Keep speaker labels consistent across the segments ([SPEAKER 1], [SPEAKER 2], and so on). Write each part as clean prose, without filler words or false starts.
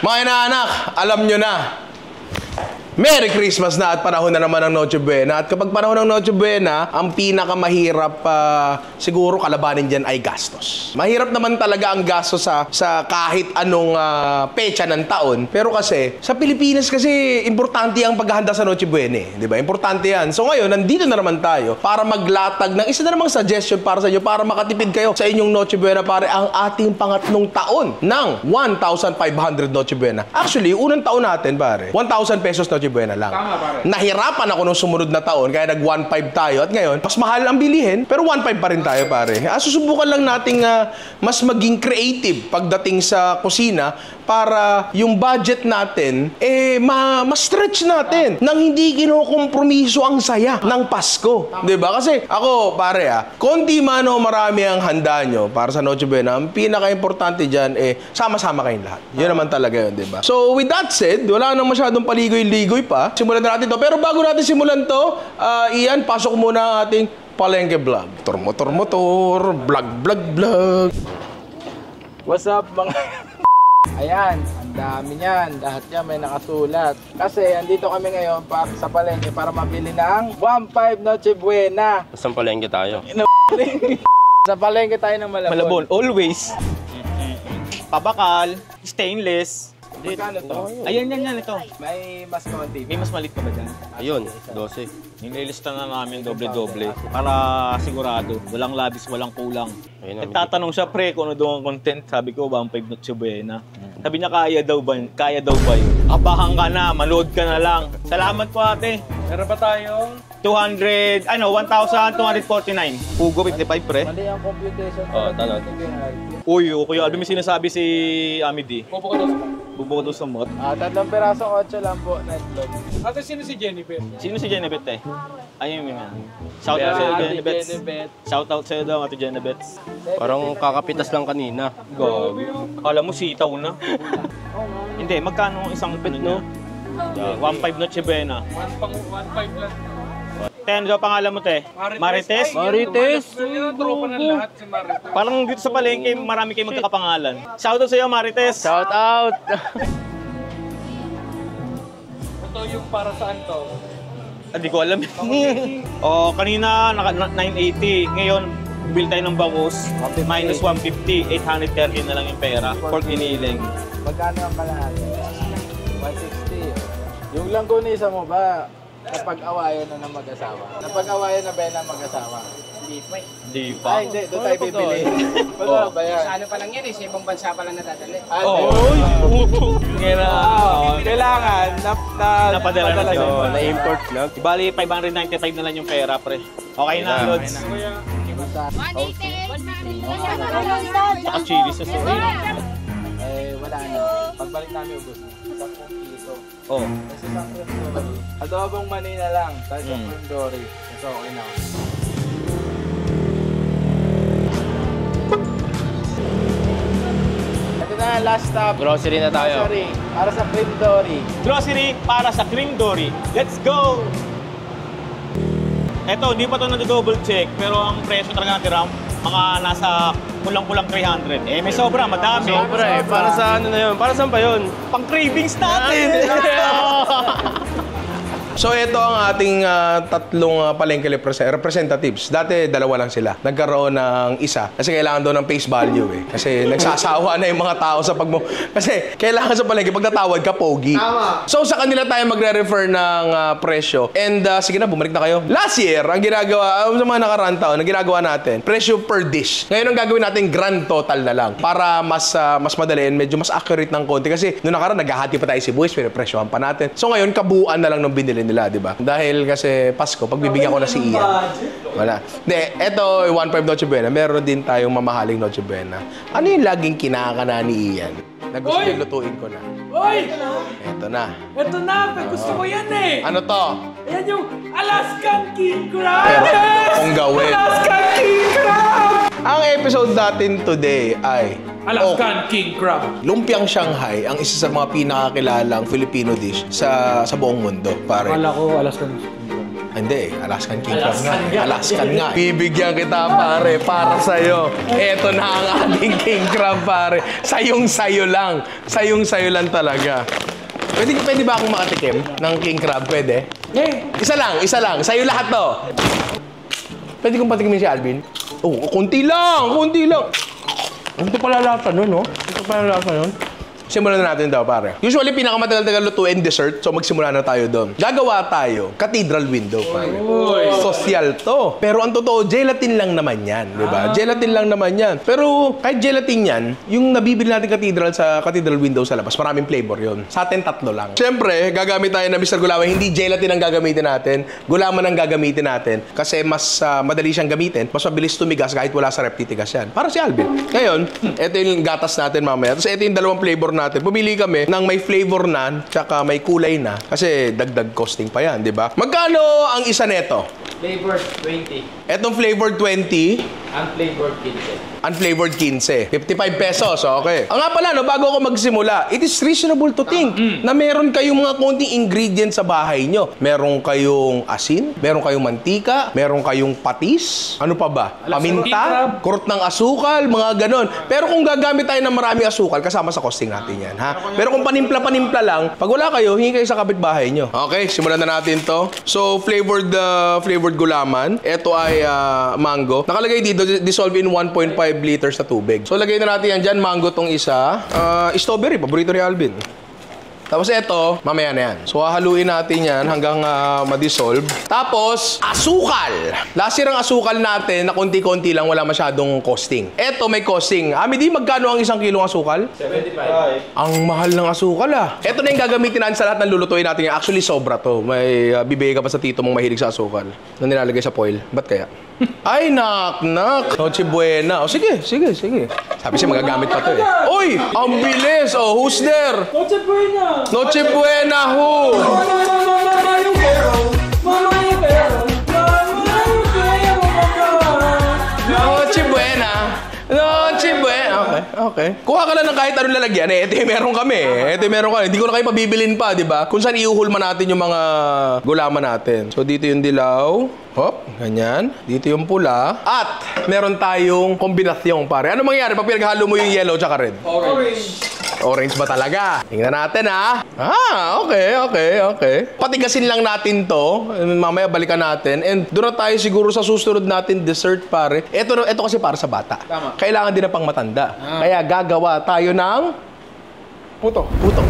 [SPEAKER 1] Mga inaanak, alam nyo na. Merry Christmas na at panahon na naman ng Noche Buena. At kapag panahon ng Noche Buena, ang pinakamahirap siguro kalabanin dyan ay gastos. Mahirap naman talaga ang gastos sa kahit anong pecha ng taon. Pero kasi, sa Pilipinas kasi, importante ang paghahanda sa Noche Buena. Di ba? Importante yan. So ngayon, nandito na naman tayo para maglatag ng isa na namang suggestion para sa inyo para makatipid kayo sa inyong Noche Buena pare ang ating pangatlong taon ng 1,500 Noche Buena. Actually, unang taon natin pare, 1,000 pesos Noche Buena lang.
[SPEAKER 2] Tama, pare.
[SPEAKER 1] Nahirapan ako nung sumunod na taon, kaya nag 1.5 tayo. At ngayon, mas mahal ang bilihin, pero 1.5 pa rin tayo, pare. Susubukan lang nating mas maging creative pagdating sa kusina para yung budget natin, ma-stretch natin nang hindi kinukompromiso ang saya ng Pasko. Diba? Kasi ako, pare, konti man o marami ang handa nyo para sa Noche Buena, ang pinaka-importante dyan, sama-sama kayong lahat. Yun naman talaga yun, diba? So, with that said, wala nang masyadong paligoy-ligoy pa. Simulan na natin to. Pero bago natin simulan to, Ian, pasok muna ang ating palengke vlog. Motor-motor, vlog.
[SPEAKER 2] What's up, mga... Ayan, ang dami niyan. Lahat niya may nakasulat. Kasi andito kami ngayon sa palengke para mabili ng 1.5 Noche Buena.
[SPEAKER 3] Saan palengke tayo?
[SPEAKER 2] Sa palengke tayo ng Malabon.
[SPEAKER 3] Malabon, always. Pabakal, stainless.
[SPEAKER 2] Magkano to?
[SPEAKER 3] Ayan, ito.
[SPEAKER 2] May mas konti.
[SPEAKER 3] May mas malit pa ba dyan? Ayun, 12.
[SPEAKER 4] Nililista na namin doble-doble para sigurado. Walang labis, walang kulang. Nagtatanong siya, pre, kung ano daw ang content. Sabi ko, 1.5 Noche Buena. Sabi niya, kaya daw ba yun? Abahan ka na, manood ka na lang. Salamat po, ate.
[SPEAKER 2] Meron ba tayong?
[SPEAKER 4] 1,249. Pugo, 55, pre.
[SPEAKER 2] Mali ang computation.
[SPEAKER 4] Talo. Uy, Kuya Alvin, may sinasabi si Amity. Bubuko daw sa mot.
[SPEAKER 2] 3 perasong 8 lang po, netlog.
[SPEAKER 5] Ate, sino si Jennifer?
[SPEAKER 4] Sino si Jenebet, eh? Ayun, yun. Shoutout sa'yo, Jenebet. Shoutout sa'yo daw, Ate Jenebet.
[SPEAKER 3] Parang kakapitas lang kanina.
[SPEAKER 4] Gabi. Kala mo sitaw na. Hindi, magkano isang pet, no? 1.5 Noche Buena.
[SPEAKER 5] 1.5 lang.
[SPEAKER 4] Ten, ano pangalan mo, te? Marites?
[SPEAKER 5] Tropa ng lahat si Marites.
[SPEAKER 4] Parang dito sa palengke, marami kayong magkakapangalan. Shoutout sa'yo, Marites.
[SPEAKER 3] Shoutout!
[SPEAKER 5] Ito yung para saan to?
[SPEAKER 4] Hindi ko alam. Kanina, 980. Ngayon, bill tayo ng bangus. Minus 150. 830 na lang yung pera. Pork iniling.
[SPEAKER 2] Magkano ang kalahati? 160. Yung langgunisa mo ba, napag-awayan na ng mag-asawa? Napag-awayan na ba yan ng mag-asawa?
[SPEAKER 4] Hindi pa.
[SPEAKER 2] Ay, hindi. Doon tayo bibili. Wala ba yan?
[SPEAKER 5] Sa ano pa lang yan sa ibang bansa pa lang nadadali.
[SPEAKER 2] Kailangan
[SPEAKER 4] Napadala na yun.
[SPEAKER 3] Na-import na.
[SPEAKER 4] Bali, 595 na lang yung pera, pre. Okay na, Lods.
[SPEAKER 5] 180.
[SPEAKER 4] Saka chili sa soy.
[SPEAKER 2] Wala na. Pagbalik namin ubos na. 10 piso.
[SPEAKER 4] Oh.
[SPEAKER 2] Kasi sa Dory. Adobong mani na lang. Tapos sa Dory. So, okay na. Ito na, last stop.
[SPEAKER 3] Grocery na tayo.
[SPEAKER 2] Grocery. Para sa Cream Dory.
[SPEAKER 4] Grocery para sa Cream Dory. Let's go! Eto, hindi pa ito na-double check, pero ang presyo talaga natin Ram, mga nasa kulang-kulang 300. May sobra, madami.
[SPEAKER 3] Sobra para sa ano na yun? Para saan pa yun?
[SPEAKER 4] Pang cravings natin!
[SPEAKER 1] So ito ang ating tatlong palengke representatives. Dati dalawa lang sila. Nagkaroon ng isa. Kasi kailangan doon ng face value eh. Kasi nagsasawa na yung mga tao sa Kasi kailangan sa palengke, pag natawad ka, pogi. Tama. So sa kanila tayo magre-refer ng presyo. And sige na, bumalik na kayo. Last year, ang ginagawa, sa mga nakaraan taon, ang ginagawa natin, presyo per dish. Ngayon ang gagawin natin, grand total na lang. Para mas madali and medyo mas accurate ng konti. Kasi noong nakaraan, naghahati pa tayo si Buwis, pero presyohan pa natin. So ngayon, kabuuan na lang ng binili nila, di ba? Dahil kasi Pasko, pagbibigyan ko na si Ian. Wala. Hindi, eto, 1.5 Noche Buena. Meron din tayong mamahaling Noche Buena. Ano yung laging kinakana ni Ian? Na gusto yung lutuin ko na.
[SPEAKER 5] Uy!
[SPEAKER 1] Eto na.
[SPEAKER 5] Ito na! Gusto ko yan eh!
[SPEAKER 1] Ano to?
[SPEAKER 5] Ayan yung Alaskan King Crab!
[SPEAKER 1] Pero kung gawin.
[SPEAKER 5] Alaskan King Crab!
[SPEAKER 1] Ang episode natin today ay
[SPEAKER 5] Alaskan King Crab.
[SPEAKER 1] Lumpiang Shanghai, ang isa sa mga pinakakilalang Filipino dish sa buong mundo, pare.
[SPEAKER 5] Akala ko Alaskan King Crab.
[SPEAKER 1] Hindi, Alaskan King Crab nga. Alaskan nga. Bibigyan kita, pare, para sa'yo. Eto na ang ating King Crab, pare. Sayong-sayo lang. Sayong-sayo lang talaga. Pwede ba akong makatikim ng King Crab? Pwede? Isa lang. Sa'yo lahat to. Pwede kong patikimin si Alvin? Oh, kunti lang. Ito pala lasa nun, no? Simulan na natin daw, pare. Usually, pinakamatagal-tagal lutuin dessert. So, magsimula na tayo doon. Gagawa tayo, cathedral window, pare. Social to. Pero ang totoo, gelatin lang naman yan, di ba? Gelatin lang naman yan. Pero kahit gelatin yan, yung nabibili natin cathedral sa cathedral window sa labas, maraming flavor yon. Sa atin, 3 lang. Siyempre, gagamit tayo na Mr. Gulaman. Hindi gelatin ang gagamitin natin. Gulaman ang gagamitin natin. Kasi mas madali siyang gamitin. Mas mabilis tumigas kahit wala sa rep, titigas yan. Para si Alvin. Ngayon, ito yung gatas natin mamaya. Tapos ito yung dalawang flavor natin. Pumili kami ng may flavor na, tsaka may kulay na. Kasi dagdag costing pa yan, di ba? Magkano ang isa neto?
[SPEAKER 2] Flavor 20.
[SPEAKER 1] Etong flavor 20,
[SPEAKER 2] Unflavored 15.
[SPEAKER 1] unflavored 15. 55 pesos, okay. Ang nga pala, no, bago ako magsimula, it is reasonable to think na meron kayong mga konting ingredients sa bahay nyo. Meron kayong asin, meron kayong mantika, meron kayong patis, ano pa ba? Paminta, kurot ng asukal, mga ganon. Pero kung gagamit tayo ng maraming asukal, kasama sa costing natin yan, ha? Pero kung panimpla-panimpla lang, pag wala kayo, hingi kayo sa kapitbahay nyo. Okay, simulan na natin to. So, flavored gulaman. Ito ay mango. Nakalagay dito, dissolve in 1.5 liters na tubig. So, lagay na natin yan dyan. Mango tong isa. Strawberry, paborito ni Alvin. Tapos ito, mamaya na yan. So, hahaluin natin yan hanggang ma-dissolve. Tapos, asukal. Last year ang asukal natin na konti-konti lang, wala masyadong costing. Ito may costing. Amidi, magkano ang 1 kilong asukal?
[SPEAKER 2] 75.
[SPEAKER 1] Ang mahal ng asukal, ah. Ito na yung gagamitin natin sa lahat ng lulutuin natin. Actually, sobra to. May bibigay ka pa sa tito mong mahilig sa asukal na nilalagay sa foil. Ba't kaya? Ay, nak. Noche buena. O, sige. Sabi siya, magagamit pa to, eh. Uy! Ang bilis! Oh, who's there?
[SPEAKER 5] Noche buena!
[SPEAKER 1] Noche buena, who?
[SPEAKER 5] Mama yung pero!
[SPEAKER 1] Noche buena. Okay. Kuha ka lang ng kahit anong lalagyan. Ito yung meron kami. Hindi ko na kayo pabibilin pa, di ba? Kung saan iuhulma natin yung mga gulaman natin. So, dito yung dilaw. Hop, ganyan. Dito yung pula. At, meron tayong kombinasyon, pare. Ano mangyayari pag pinaghalo mo yung yellow tsaka red? Orange ba talaga? Tingnan natin, ha? Okay. Patigasin lang natin to. Mamaya balikan natin. And doon na tayo siguro sa susunod natin dessert, pare. Ito kasi para sa bata.
[SPEAKER 2] Tama.
[SPEAKER 1] Kailangan din na pang matanda. Kaya gagawa tayo ng puto.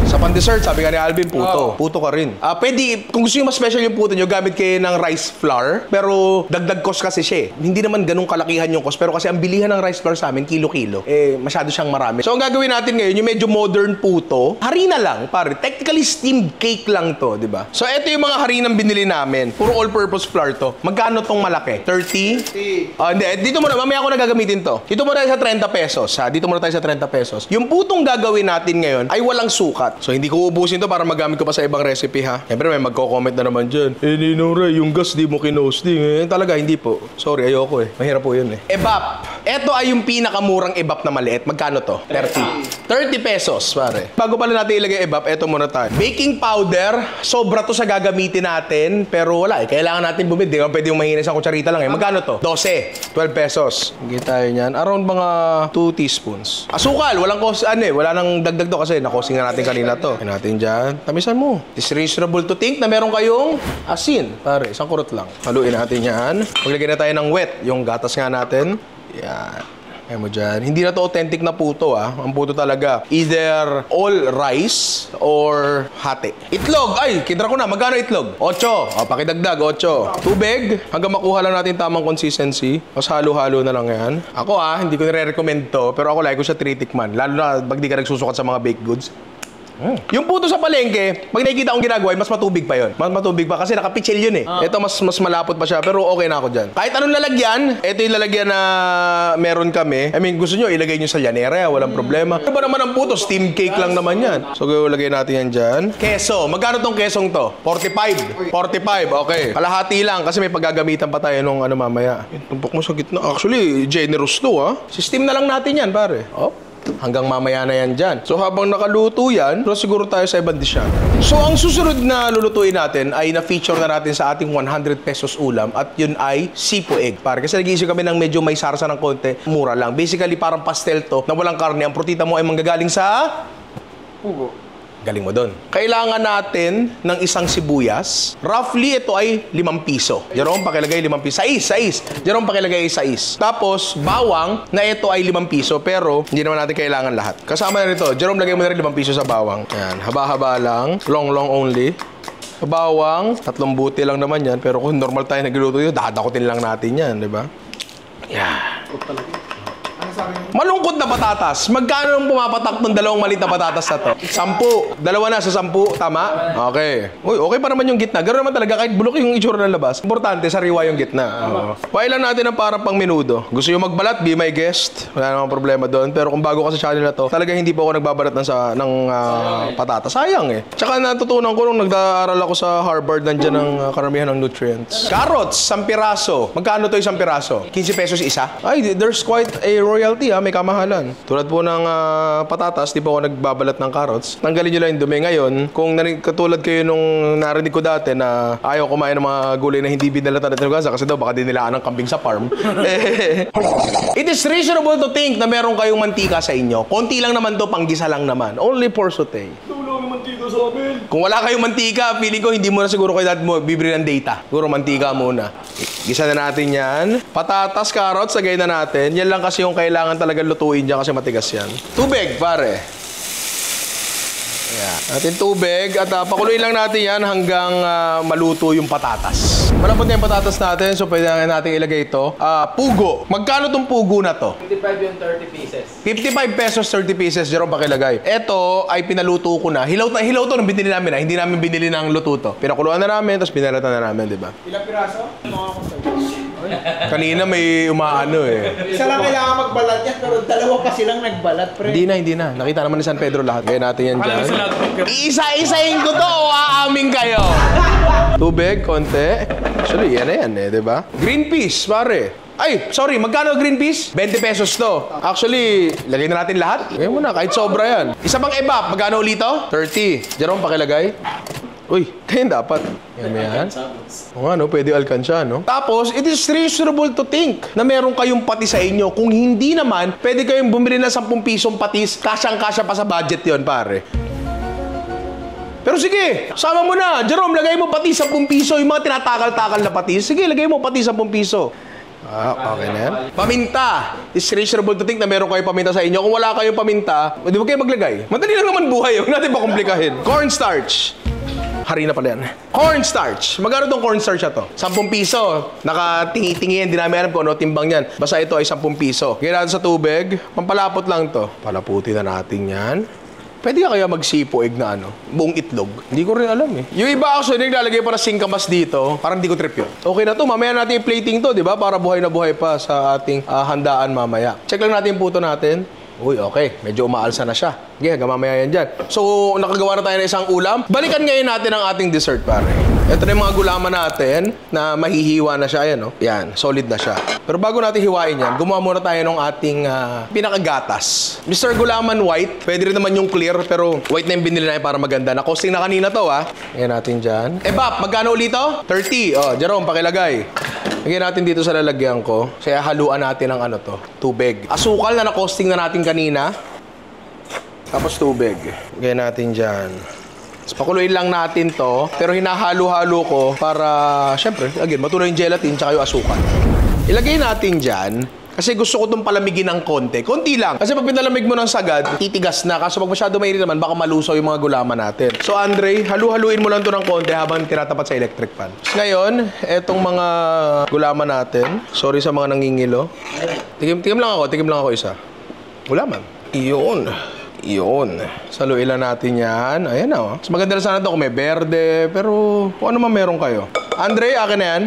[SPEAKER 1] Sa pan-dessert, sabi nga ni Alvin, puto. Puto ka rin. Pwede, kung gusto nyo mas special yung puto nyo, gamit kayo ng rice flour. Pero dagdag cost kasi siya, eh. Hindi naman ganun kalakihan yung cost. Pero kasi ang bilihan ng rice flour sa amin, kilo-kilo. Masyado siyang marami. So, ang gagawin natin ngayon, yung medyo modern puto, harina lang, pare. Technically, steamed cake lang to, di ba? So, ito yung mga harinang binili namin. Puro all-purpose flour to. Magkano tong malaki? 30? Hindi. Dito muna, mamaya ako na gagamitin to. Dito muna tayo sa 30 pesos, ha? Dito muna tayo sa 30 pesos. Yung putong gagawin natin ngayon ay walang sukat. So, hindi ko ubusin to para magamit ko pa sa ibang recipe, ha? Siyempre, may magko-comment na naman dyan. Ninong Ray, yung gas di mo kinosting. Talaga, hindi po. Sorry, ayoko, eh. Mahirap po yun, eh. Ebap. Ito ay yung pinakamurang ebap na maliit. Magkano to? 30 pesos, pare. Bago pala natin ilagay ebap, eto muna tayo. Baking powder. Sobra to sa gagamitin natin. Pero wala, eh. Kailangan natin bumili. Di ba pwede yung mahinis sa kutsarita lang, eh. Magkano to? 12 pesos. Hindi tayo niyan. Around mga 2 teaspoons. Asukal. Wala nang dagdag to kasi nakosing na natin kanina to. Kaya natin dyan. Tamisan mo. It's reasonable to think na meron kayong asin. Pare, isang kurot lang. Haluin natin yan. Maglagay na tayo ng wet. Yung gatas nga natin. Yan. Ayan mo dyan. Hindi na to authentic na puto, ah. Ang puto talaga, either all rice or hati. Itlog. Ay, kidra ko na. Magkano itlog? 8. O, pakidagdag. 8. Tubig. Hanggang makuha lang natin tamang consistency. Mas halo-halo na lang yan. Ako, hindi ko nire-recommend to. Pero ako like ko siya 3-tikman. Lalo na pag di ka nagsusukat sa mga baked goods. Yung puto sa palengke, pag nakikita akong ginagawa, mas matubig pa yun. Mas matubig pa kasi nakapitsil yun, eh. Ito mas malapot pa siya, pero okay na ako dyan. Kahit anong lalagyan, ito yung lalagyan na meron kami. I mean, gusto nyo, ilagay nyo sa llanera, walang problema. Ano ba naman ang puto? Steam cake lang naman yan. So, ilagay natin yan dyan. Keso. Magkano tong kesong to? 45. Okay. Kalahati lang kasi may paggagamitan pa tayo nung mamaya. Tumpok mo sa gitna. Actually, generous to, ha. Steam na lang natin yan, pare. Hanggang mamaya na yan dyan. So habang nakaluto yan, so siguro tayo sa ibang dish yan. So ang susunod na lulutuin natin ay na-feature na natin sa ating 100 pesos ulam at yun ay sipo egg. Pare, kasi nag-iisip kami ng medyo may sarsa ng konti, mura lang. Basically parang pastel to na walang karne. Ang protita mo ay manggagaling sa...
[SPEAKER 2] Pugo.
[SPEAKER 1] Galing mo doon. Kailangan natin ng isang sibuyas. Roughly, ito ay 5 piso. Jerome, pakilagay 5 piso. 6. Jerome, pakilagay 6. Tapos, bawang na ito ay 5 piso. Pero, hindi naman natin kailangan lahat. Kasama na nito. Jerome, lagay mo na rin 5 piso sa bawang. Ayan, haba-haba lang. Long only. Bawang, 3 buti lang naman yan. Pero kung normal tayo nagluto yun, dadakutin lang natin yan, di ba? Yeah. Malungkot na patatas. Magkano nung pumapatak ng 2 maliit na patatas na to? 10. 2 na sa 10. Tama? Okay. Uy, okay pa naman yung gitna. Ganoon naman talaga kahit bulok yung itsura ng labas. Importante, sariwa yung gitna. Pailan natin ang parang pang menudo. Gusto nyo magbalat? Be my guest. Wala namang problema doon. Pero kung bago ka sa channel na to, talaga hindi pa ako nagbabalat ng patatas. Sayang eh. Tsaka natutunan ko nung nagdaaral ako sa Harvard, nandiyan ang karamihan ng nutrients. Carrots, 1 piraso. Magkano to 1 piraso? 15 pesos isa? Ay, there's quite a royalty ha, may kamahalan. Tulad po ng patatas, di pa ako nagbabalat ng carrots. Tanggalin nyo lang yung dumi. Ngayon, kung katulad kayo nung narinig ko dati na ayaw kumain ng mga gulay na hindi binalatan at nagasa kasi daw baka dinilaan ng kambing sa farm. It is reasonable to think na meron kayong mantika sa inyo. Konti lang naman to, panggisa lang naman. Only for saute. Kung wala kayong mantika, feeling ko hindi mo na siguro kayo dati mo bibili ng data. Siguro mantika muna. Gisa na natin yan. Patatas, carrots, sagay na natin. Yan lang kasi yung kailangan talaga lutuin dyan kasi matigas yan. Tubig, pare. Ayan. Natin tubig at pakuluin lang natin yan hanggang maluto yung patatas. Malambot na yung patatas natin, so pwede natin ilagay ito. Pugo. Magkano tong pugo na to?
[SPEAKER 2] 55 yung 30 pieces.
[SPEAKER 1] 55 pesos, 30 pieces. Jerome, pakilagay. Ito ay pinaluto ko na. Hilaw to nung binili namin. Hindi namin binili ng luto to. Pinakuluan na namin, tapos pinalatan na namin, di ba?
[SPEAKER 2] Ilang piraso?
[SPEAKER 1] Kanina may umaano eh.
[SPEAKER 6] Isa lang kailangan magbalat yan, pero 2 pa silang nagbalat, pre.
[SPEAKER 1] Hindi na. Nakita naman ni San Pedro lahat. Gaya natin yan dyan. Iisa-isahin ko to o aamin kayo? Tubig, konti. Actually, yan na yan eh, di ba? Green peas, pare. Ay, sorry, magkano green peas? 20 pesos to. Actually, lagay na natin lahat. Gawin mo na, kahit sobra yan. Isa pang evap, magkano ulit to? 30. Jerome, pakilagay. Uy, ganyan dapat. Yan. O nga, no? Pwede alkansya, no? Tapos, it is reasonable to think na meron kayong patis sa inyo. Kung hindi naman, pwede kayong bumili ng 10 pisong patis. Kasyang-kasya pa sa budget yon pare. Pero sige, sama mo na. Jerome, lagay mo patis 10 piso. Yung mga tinatakal-takal na patis. Sige, lagay mo patis 10 piso. Okay na yan. Paminta. It's reasonable to think na meron kayong paminta sa inyo. Kung wala kayong paminta, di ba kayo maglagay? Madali lang naman buhay. Huwag natin pa komplikahin. Cornstarch. Harina pala yan. Cornstarch. Magkano tong cornstarch na to? 10 piso. Nakatingi-tingi yan. Hindi namin alam kung ano timbang yan. Basta ito ay 10 piso. Gaya natin sa tubig. Pampalapot lang to. Palaputin na natin yan. Pwede ka kaya magsipo egg na ano? Buong itlog? Hindi ko rin alam eh. Yung iba actually naglalagay para singkamas dito. Parang hindi ko trip yun. Okay na to. Mamaya natin i-plating to, di ba? Para buhay na buhay pa sa ating handaan mamaya. Check lang natin yung puto natin. Uy, okay. Medyo umaalsa na siya. Okay, hanggang mamaya yan dyan. So, nakagawa na tayo ng isang ulam. Balikan ngayon natin ang ating dessert, pare. Ito na yung mga gulaman natin na mahihiwa na siya. Ayan, no? Yan, solid na siya. Pero bago natin hiwain yan, gumawa muna tayo ng ating pinakagatas. Mr. Gulaman White. Pwede rin naman yung clear, pero white na yung binili natin para maganda. Na-costing na kanina to, ha? Ayan natin dyan. Bap, magkano ulit to? 30. Oh, Jerome, pakilagay. Lagyan natin dito sa lalagyan ko. Kaya haluan natin ng ano to, tubig. Asukal na na-costing na natin kanina. Tapos tubig. Lagyan natin dyan. Tapos pakuluin lang natin to. Pero hinahalo-halo ko para, syempre, again, matuloy yung gelatin tsaka yung asukal. Ilagay natin dyan. Kasi gusto ko itong palamigin ng konti. Konti lang. Kasi pag pinalamig mo ng sagad, titigas na. Kaso pag masyado mainit naman, baka malusaw yung mga gulaman natin. So, Andre, halu-haluin mo lang ito ng konti habang tinatapat sa electric pan. Ngayon, etong mga gulaman natin. Sorry sa mga nangingilo. Tikim lang ako isa. Gulaman. Iyon. Saluin lang natin yan. Ayan na, oh. Mas maganda na sana ito kung may berde. Pero, kung ano man meron kayo. Andre, akin na yan.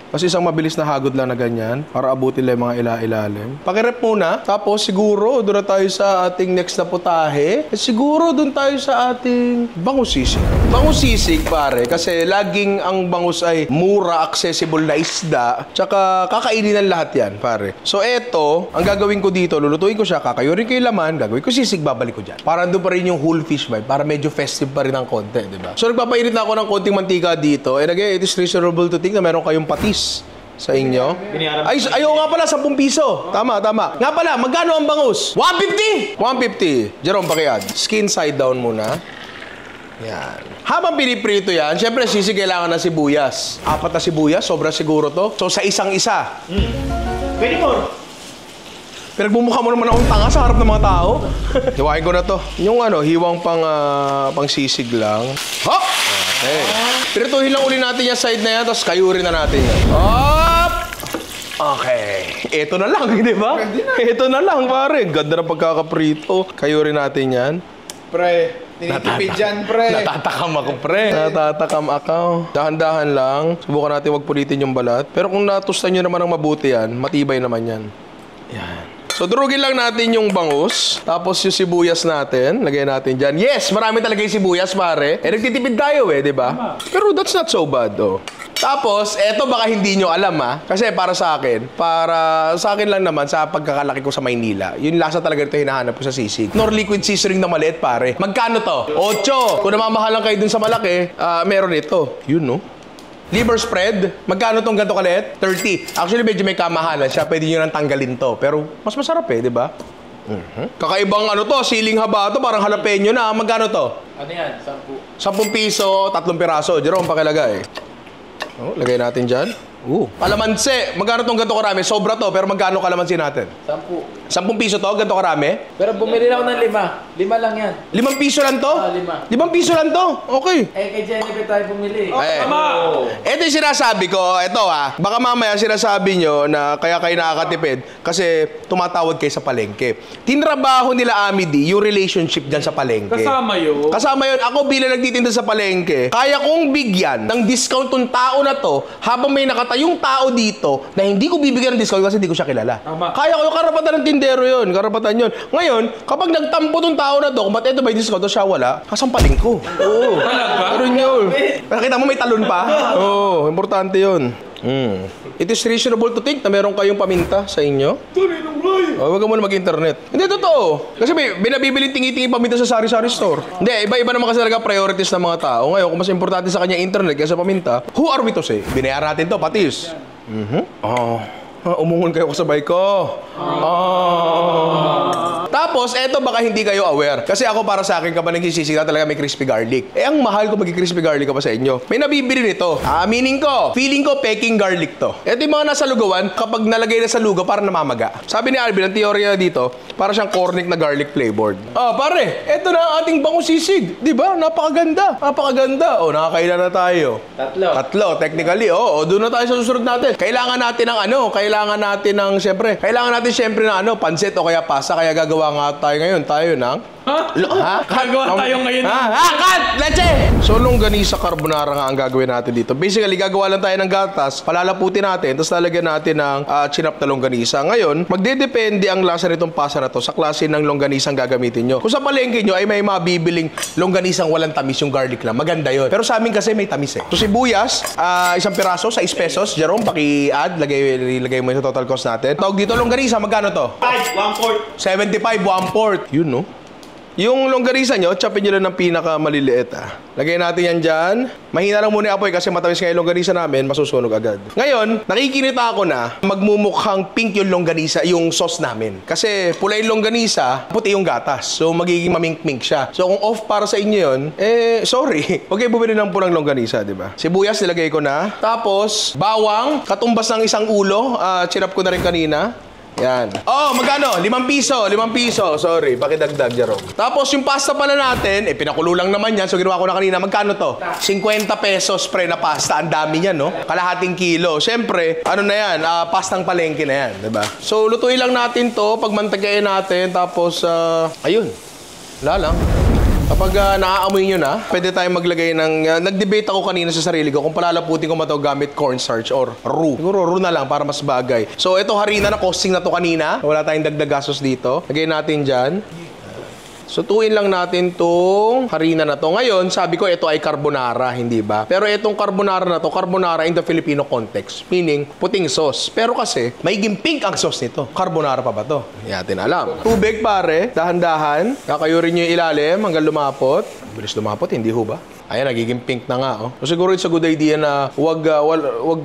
[SPEAKER 1] Tapos isang mabilis na hagod lang na ganyan para abutin lang yung mga ilalim. Pakirep muna. Tapos siguro doon na tayo sa ating next na putahe. Siguro doon tayo sa ating bangus sisig. Bangus sisig pare kasi laging ang bangus ay mura, accessible na isda. Tsaka kakainin ng lahat yan pare. So eto, ang gagawin ko dito, lulutuin ko siya, kakayurin ko yung laman, gagawin ko sisig, babalik ko dyan. Para doon pa rin yung whole fish vibe, para medyo festive pa rin ang konti, di ba? So nagpapainit na ako ng konting mantika dito. And again, it is reasonable to think na meron kayong patis sa inyo. Ay, ayaw nga pala, 10 piso. Tama. Nga pala, magkano ang bangus? 150! 150. Jerome, pakiad. Skin side down muna. Yan. Habang piniprito yan, syempre sisig kailangan ng sibuyas. 4 na sibuyas, sobra siguro to. So sa isang-isa.
[SPEAKER 6] Pwede more.
[SPEAKER 1] Pinagbumukha mo naman akong tanga sa harap ng mga tao. Hiwain ko na to. Yung hiwang pang sisig lang. Hop! Okay. Pirituhin lang uli natin yung side na yan, tapos kayurin na natin yan. Hop! Okay. Ito na lang, di ba? Ito na lang, pare. Ganda ng pagkakaprito. Kayurin natin yan.
[SPEAKER 2] Pre, tinitipid dyan, pre.
[SPEAKER 1] Natatakam ako, pre. Natatakam ako. Dahan-dahan lang. Subukan natin wag pulitin yung balat. Pero kung natustan nyo naman ng mabuti yan, matibay naman yan. Yan. So, durugin lang natin yung bangus. Tapos yung sibuyas natin. Lagay natin dyan. Yes! Marami talaga yung sibuyas, pare. Nagtitipid tayo di ba? Pero that's not so bad, oh. Tapos, eto baka hindi nyo alam, ha? Kasi para sa akin lang naman, sa pagkakalaki ko sa Maynila, yung lasa talaga ito hinahanap ko sa sisig. Nor liquid seasoning na maliit, pare. Magkano to? 8. Kung namamahalan kayo dun sa malaki, meron ito. Yun, no? Liver spread, magkano tong ganito kalit? 30. Actually, medyo may kamahalan siya. Pwede nyo nang tanggalin to. Pero, mas masarap di ba? Kakaibang siling haba to, parang jalapeno na. Magkano to?
[SPEAKER 2] Ano yan? 10.
[SPEAKER 1] 10 piso, 3 piraso. Jerome, pakilagay. Lagay natin dyan. Kalamansi. Magkano tong ganito karami? Sobra to, pero magkano kalamansi natin?
[SPEAKER 2] 10.
[SPEAKER 1] 10 piso to, ganito karami?
[SPEAKER 2] Pero bumili lang ako ng 5. 5 lang yan.
[SPEAKER 1] 5 piso lang to?
[SPEAKER 2] 5.
[SPEAKER 1] 5 piso lang to? Okay.
[SPEAKER 2] Kay Jennifer tayo bumili.
[SPEAKER 1] Tama! Ito yung sinasabi ko, baka mamaya sinasabi nyo na kaya kayo nakakatipid kasi tumatawad kayo sa palengke. Tinrabaho nila Amity yung relationship dyan sa palengke.
[SPEAKER 5] Kasama yun.
[SPEAKER 1] Kasama yun. Ako bilang nagtitinda sa palengke, kaya kong bigyan ng discount tong tao na to habang may nakatayong tao dito na hindi ko bibigyan ng discount kasi hindi ko siya kilala.
[SPEAKER 5] Tama.
[SPEAKER 1] Kaya ko yung karapatan ng tindero yun. Karapatan yun. Ngayon, kapag nagtampo tong tao na to, kung ba't ito may discount o siya wala, kasampaling ko. Oo.
[SPEAKER 5] Talaga?
[SPEAKER 1] Pero yun. Nakita mo may talon pa? Oo. Importante yun. It is reasonable to think na meron kayong paminta sa inyo. Huwag ka muna mag-internet. Hindi, totoo. Kasi may binabibiling tingi-tingi paminta sa sari-sari store. Hindi, iba-iba naman kasi talaga priorities ng mga tao. Ngayon, kung mas importante sa kanya internet kaysa paminta, who are we to say? Binayaran natin to, patis. Umungon kayo kasabay ko. Tapos, eto baka hindi kayo aware. Kasi ako para sa akin, kapag nagsisisig na talaga may crispy garlic. Ang mahal ko mag-crispy garlic ka pa sa inyo. May nabibili nito. Feeling ko peking garlic to. Eto yung mga nasa lugawan, kapag nalagay na sa lugaw, parang namamaga. Sabi ni Alvin, ang teorya dito, para siyang cornic na garlic flavored. Pare, eto na ang ating bangus sisig. Diba? Napakaganda. Nakakailan na tayo. 3, technically. Doon na tayo sa susunod natin. Kailangan natin syempre ng pansit o kaya pasta. Kaya gagawa nga tayo ngayon.
[SPEAKER 5] Gagawa tayo ngayon.
[SPEAKER 1] Kat! Leche! So, longganisa carbonara nga ang gagawin natin dito. Basically, gagawa lang tayo ng gatas, palalaputin natin, tapos lalagyan natin ng chinap na longganisa. Ngayon, magdedepende ang lasa nitong pasta na to sa klase ng longganisang gagamitin nyo. Kung sa palengke nyo ay may mabibiling longganisang walang tamis, yung garlic lang, maganda yun. Pero sa amin kasi may tamis So, sibuyas, 1 piraso, 6 pesos. Jerome, paki-add, lagay mo yung total cost natin. Tawag dito, longganisa, magkano to?
[SPEAKER 4] 1/4.
[SPEAKER 1] 75, 1/4. Yun, no? Yung longganisa nyo, chopin nyo lang ng pinakamaliliit, Lagay natin yan dyan. Mahina lang muna yung apoy kasi matamis nga yung longganisa namin, masusunog agad. Ngayon, nakikinita ako na magmumukhang pink yung longganisa, yung sauce namin. Kasi pula yung longganisa, puti yung gatas. So, magiging mamink-mink siya. So, kung off para sa inyo yun, sorry. Huwag kayo bumili ng pulang longganisa, di ba? Sibuyas, nilagay ko na. Tapos, bawang, katumbas ng 1 ulo. Chinap ko na rin kanina. Yan. Magkano? 5 piso. Sorry, pakidagdag, Jerome. Tapos yung pasta pala natin, pinakulo lang naman yan. So ginawa ko na kanina. Magkano to? 50 pesos pre na pasta. Ang dami niyan, no? Kalahating kilo. Siyempre, na yan? Pastang palengke na yan, diba? So lutuin lang natin to. Pagmantagayin natin. Tapos, ayun. Wala lang. Kapag naaamoy nyo na, pwede tayong maglagay ng... nag-debate ako kanina sa sarili ko kung palalaputin ko ba ito gamit cornstarch or roux. Siguro roux na lang para mas bagay. So, ito harina na costing na to kanina. Wala tayong dagdag gastos dito. Lagay natin dyan. So, tuin lang natin tong harina na to. Ngayon, sabi ko, ito ay carbonara, hindi ba? Pero itong carbonara na to, carbonara in the Filipino context. Meaning, puting sauce. Pero kasi, may pink ang sauce nito. Carbonara pa ba to? Hindi natin alam. Tubig, pare. Dahan-dahan. Kakayurin nyo yung ilalim hanggang lumapot. Bilis lumapot, hindi ho ba? Ayan, nagiging pink na nga, oh. So, siguro it's a good idea na wag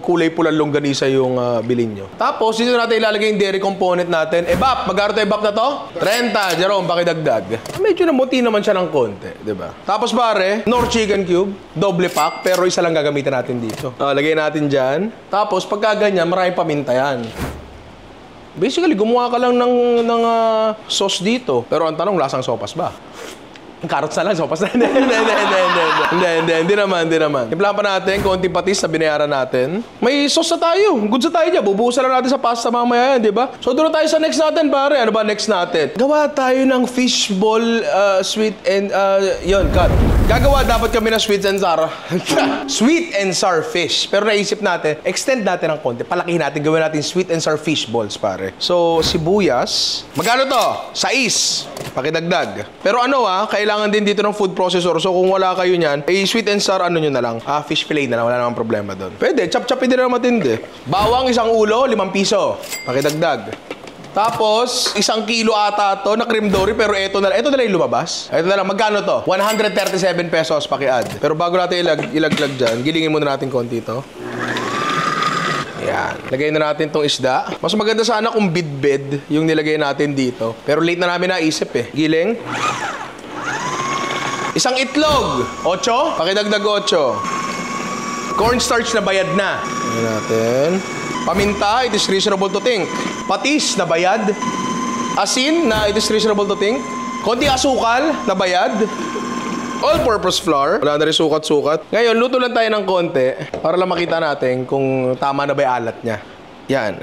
[SPEAKER 1] kulay pulang longganisa yung bilhin nyo. Tapos, dito natin ilalagay yung dairy component natin. Bap, magkano tayo bap na to? 30. Jerome, pakidagdag. Medyo namuti naman siya ng konti, di ba? Tapos, pare, Knorr chicken cube, double pack, pero isa lang gagamitin natin dito. Lagay natin dyan. Tapos, pagka ganyan, maraming paminta yan. Basically, gumawa ka lang ng sauce dito. Pero ang tanong, lasang sopas ba? Carrots na lang, sopas na. Hindi naman. Timplahan pa natin, konting patis na binayaran natin. May sauce na tayo. Good sa tayo dyan. Bubuhusan lang natin sa pasta mamaya yan, di ba? So, doon tayo sa next natin, pare. Ano ba next natin? Gawa tayo ng fishball sweet and... yun, cut. Gagawa dapat kami ng sweet and sour. Sweet and sour fish. Pero naisip natin, extend natin ng konti. Palakihin natin, gawin natin sweet and sour fish balls, pare. So, sibuyas. Magkano to? 6. Pakidagdag. Pero ano kailangan din dito ng food processor. So kung wala kayo niyan, sweet and sour ano nyo na lang. Fish fillet na lang. Wala namang problema doon. Pwede, chop-chopin din na matindi. Bawang 1 ulo, 5 piso. Pakidagdag. Tapos, 1 kilo ata to na cream dory, pero ito na lang yung lumabas. Ito na lang, magkano to? 137 pesos paki-add. Pero bago natin ilaglag dyan, gilingin muna natin konti ito. Yan. Lagay na natin tong isda. Mas maganda sana kung bid-bid yung nilagay natin dito. Pero late na namin naisip Giling. 1 itlog. 8. Pakidagdag 8. Cornstarch na bayad na. Lagay natin. Paminta, it is reasonable to think. Patis na bayad. Asin na it is reasonable to think. Konti asukal na bayad. All-purpose flour. Wala na rin sukat-sukat. Ngayon, luto lang tayo ng konti para lang makita natin kung tama na ba yung alat niya. Yan.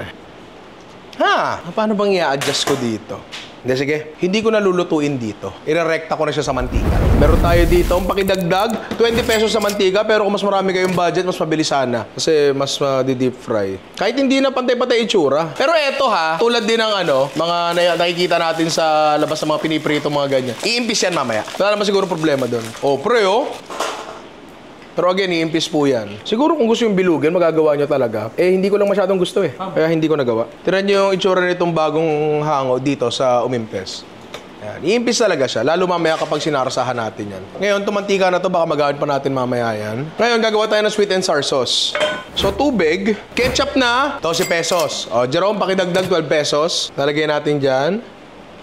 [SPEAKER 1] Paano bang i-adjust ko dito? Hindi, sige. Hindi ko nalulutuin dito. Ire-recta ko na siya sa mantika. Meron tayo dito, ang pakidagdag, 20 pesos sa mantika, pero kung mas marami kayong budget, mas mabilis sana. Kasi mas deep fry. Kahit hindi na pantay-pantay itsura. Pero eto tulad din ng mga nakikita natin sa labas ng mga piniprito, mga ganyan. Iimpis yan mamaya. Wala naman siguro problema doon. Pero again, iimpis po yan. Siguro kung gusto yung bilugin, magagawa nyo talaga. Hindi ko lang masyadong gusto Kaya hindi ko nagawa. Tinan nyo yung itsura nitong bagong hango dito sa umimpis. Yan. Iimpis talaga siya. Lalo mamaya kapag sinarasahan natin yan. Ngayon, tumantika na to, baka magawin pa natin mamaya yan. Ngayon, gagawa tayo ng sweet and sour sauce. So, tubig. Ketchup na, 12 pesos. Jerome, pakidagdag 12 pesos. Nalagay natin dyan.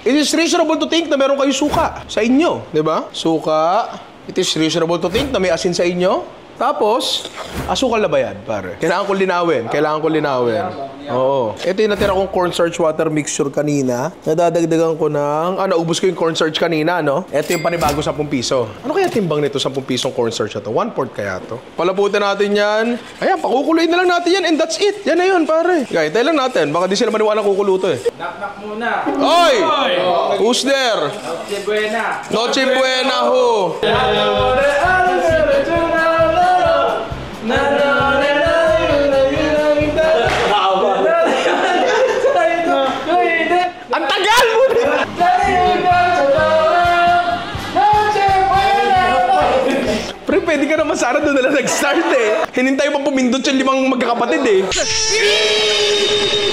[SPEAKER 1] It is reasonable to think na meron kayo suka sa inyo. Diba? Suka. It is reasonable to think na may asin sa inyo. Tapos, asukal na ba yan, pare? Kailangan ko linawin. Oo. Ito yung natira kong cornstarch water mixture kanina. Nadadagdagan ko ng... naubos ko yung cornstarch kanina, no? Ito yung panibago 10 piso. Ano kaya timbang nito 10 pisong cornstarch na to? 1/4 kaya to? Palaputin natin yan. Ayan, pakukuloyin na lang natin yan and that's it. Yan na yun, pare. Kaya, tayo lang natin. Baka di sila maniwala kukuluto
[SPEAKER 2] Knock-knock muna.
[SPEAKER 1] Oy! Who's there?
[SPEAKER 2] Noche buena.
[SPEAKER 1] Noche buena ho! Ang tagal mo! Pre, pwede ka naman sana doon na nag-start Hinintay pa pumindot yung 5 magkakapatid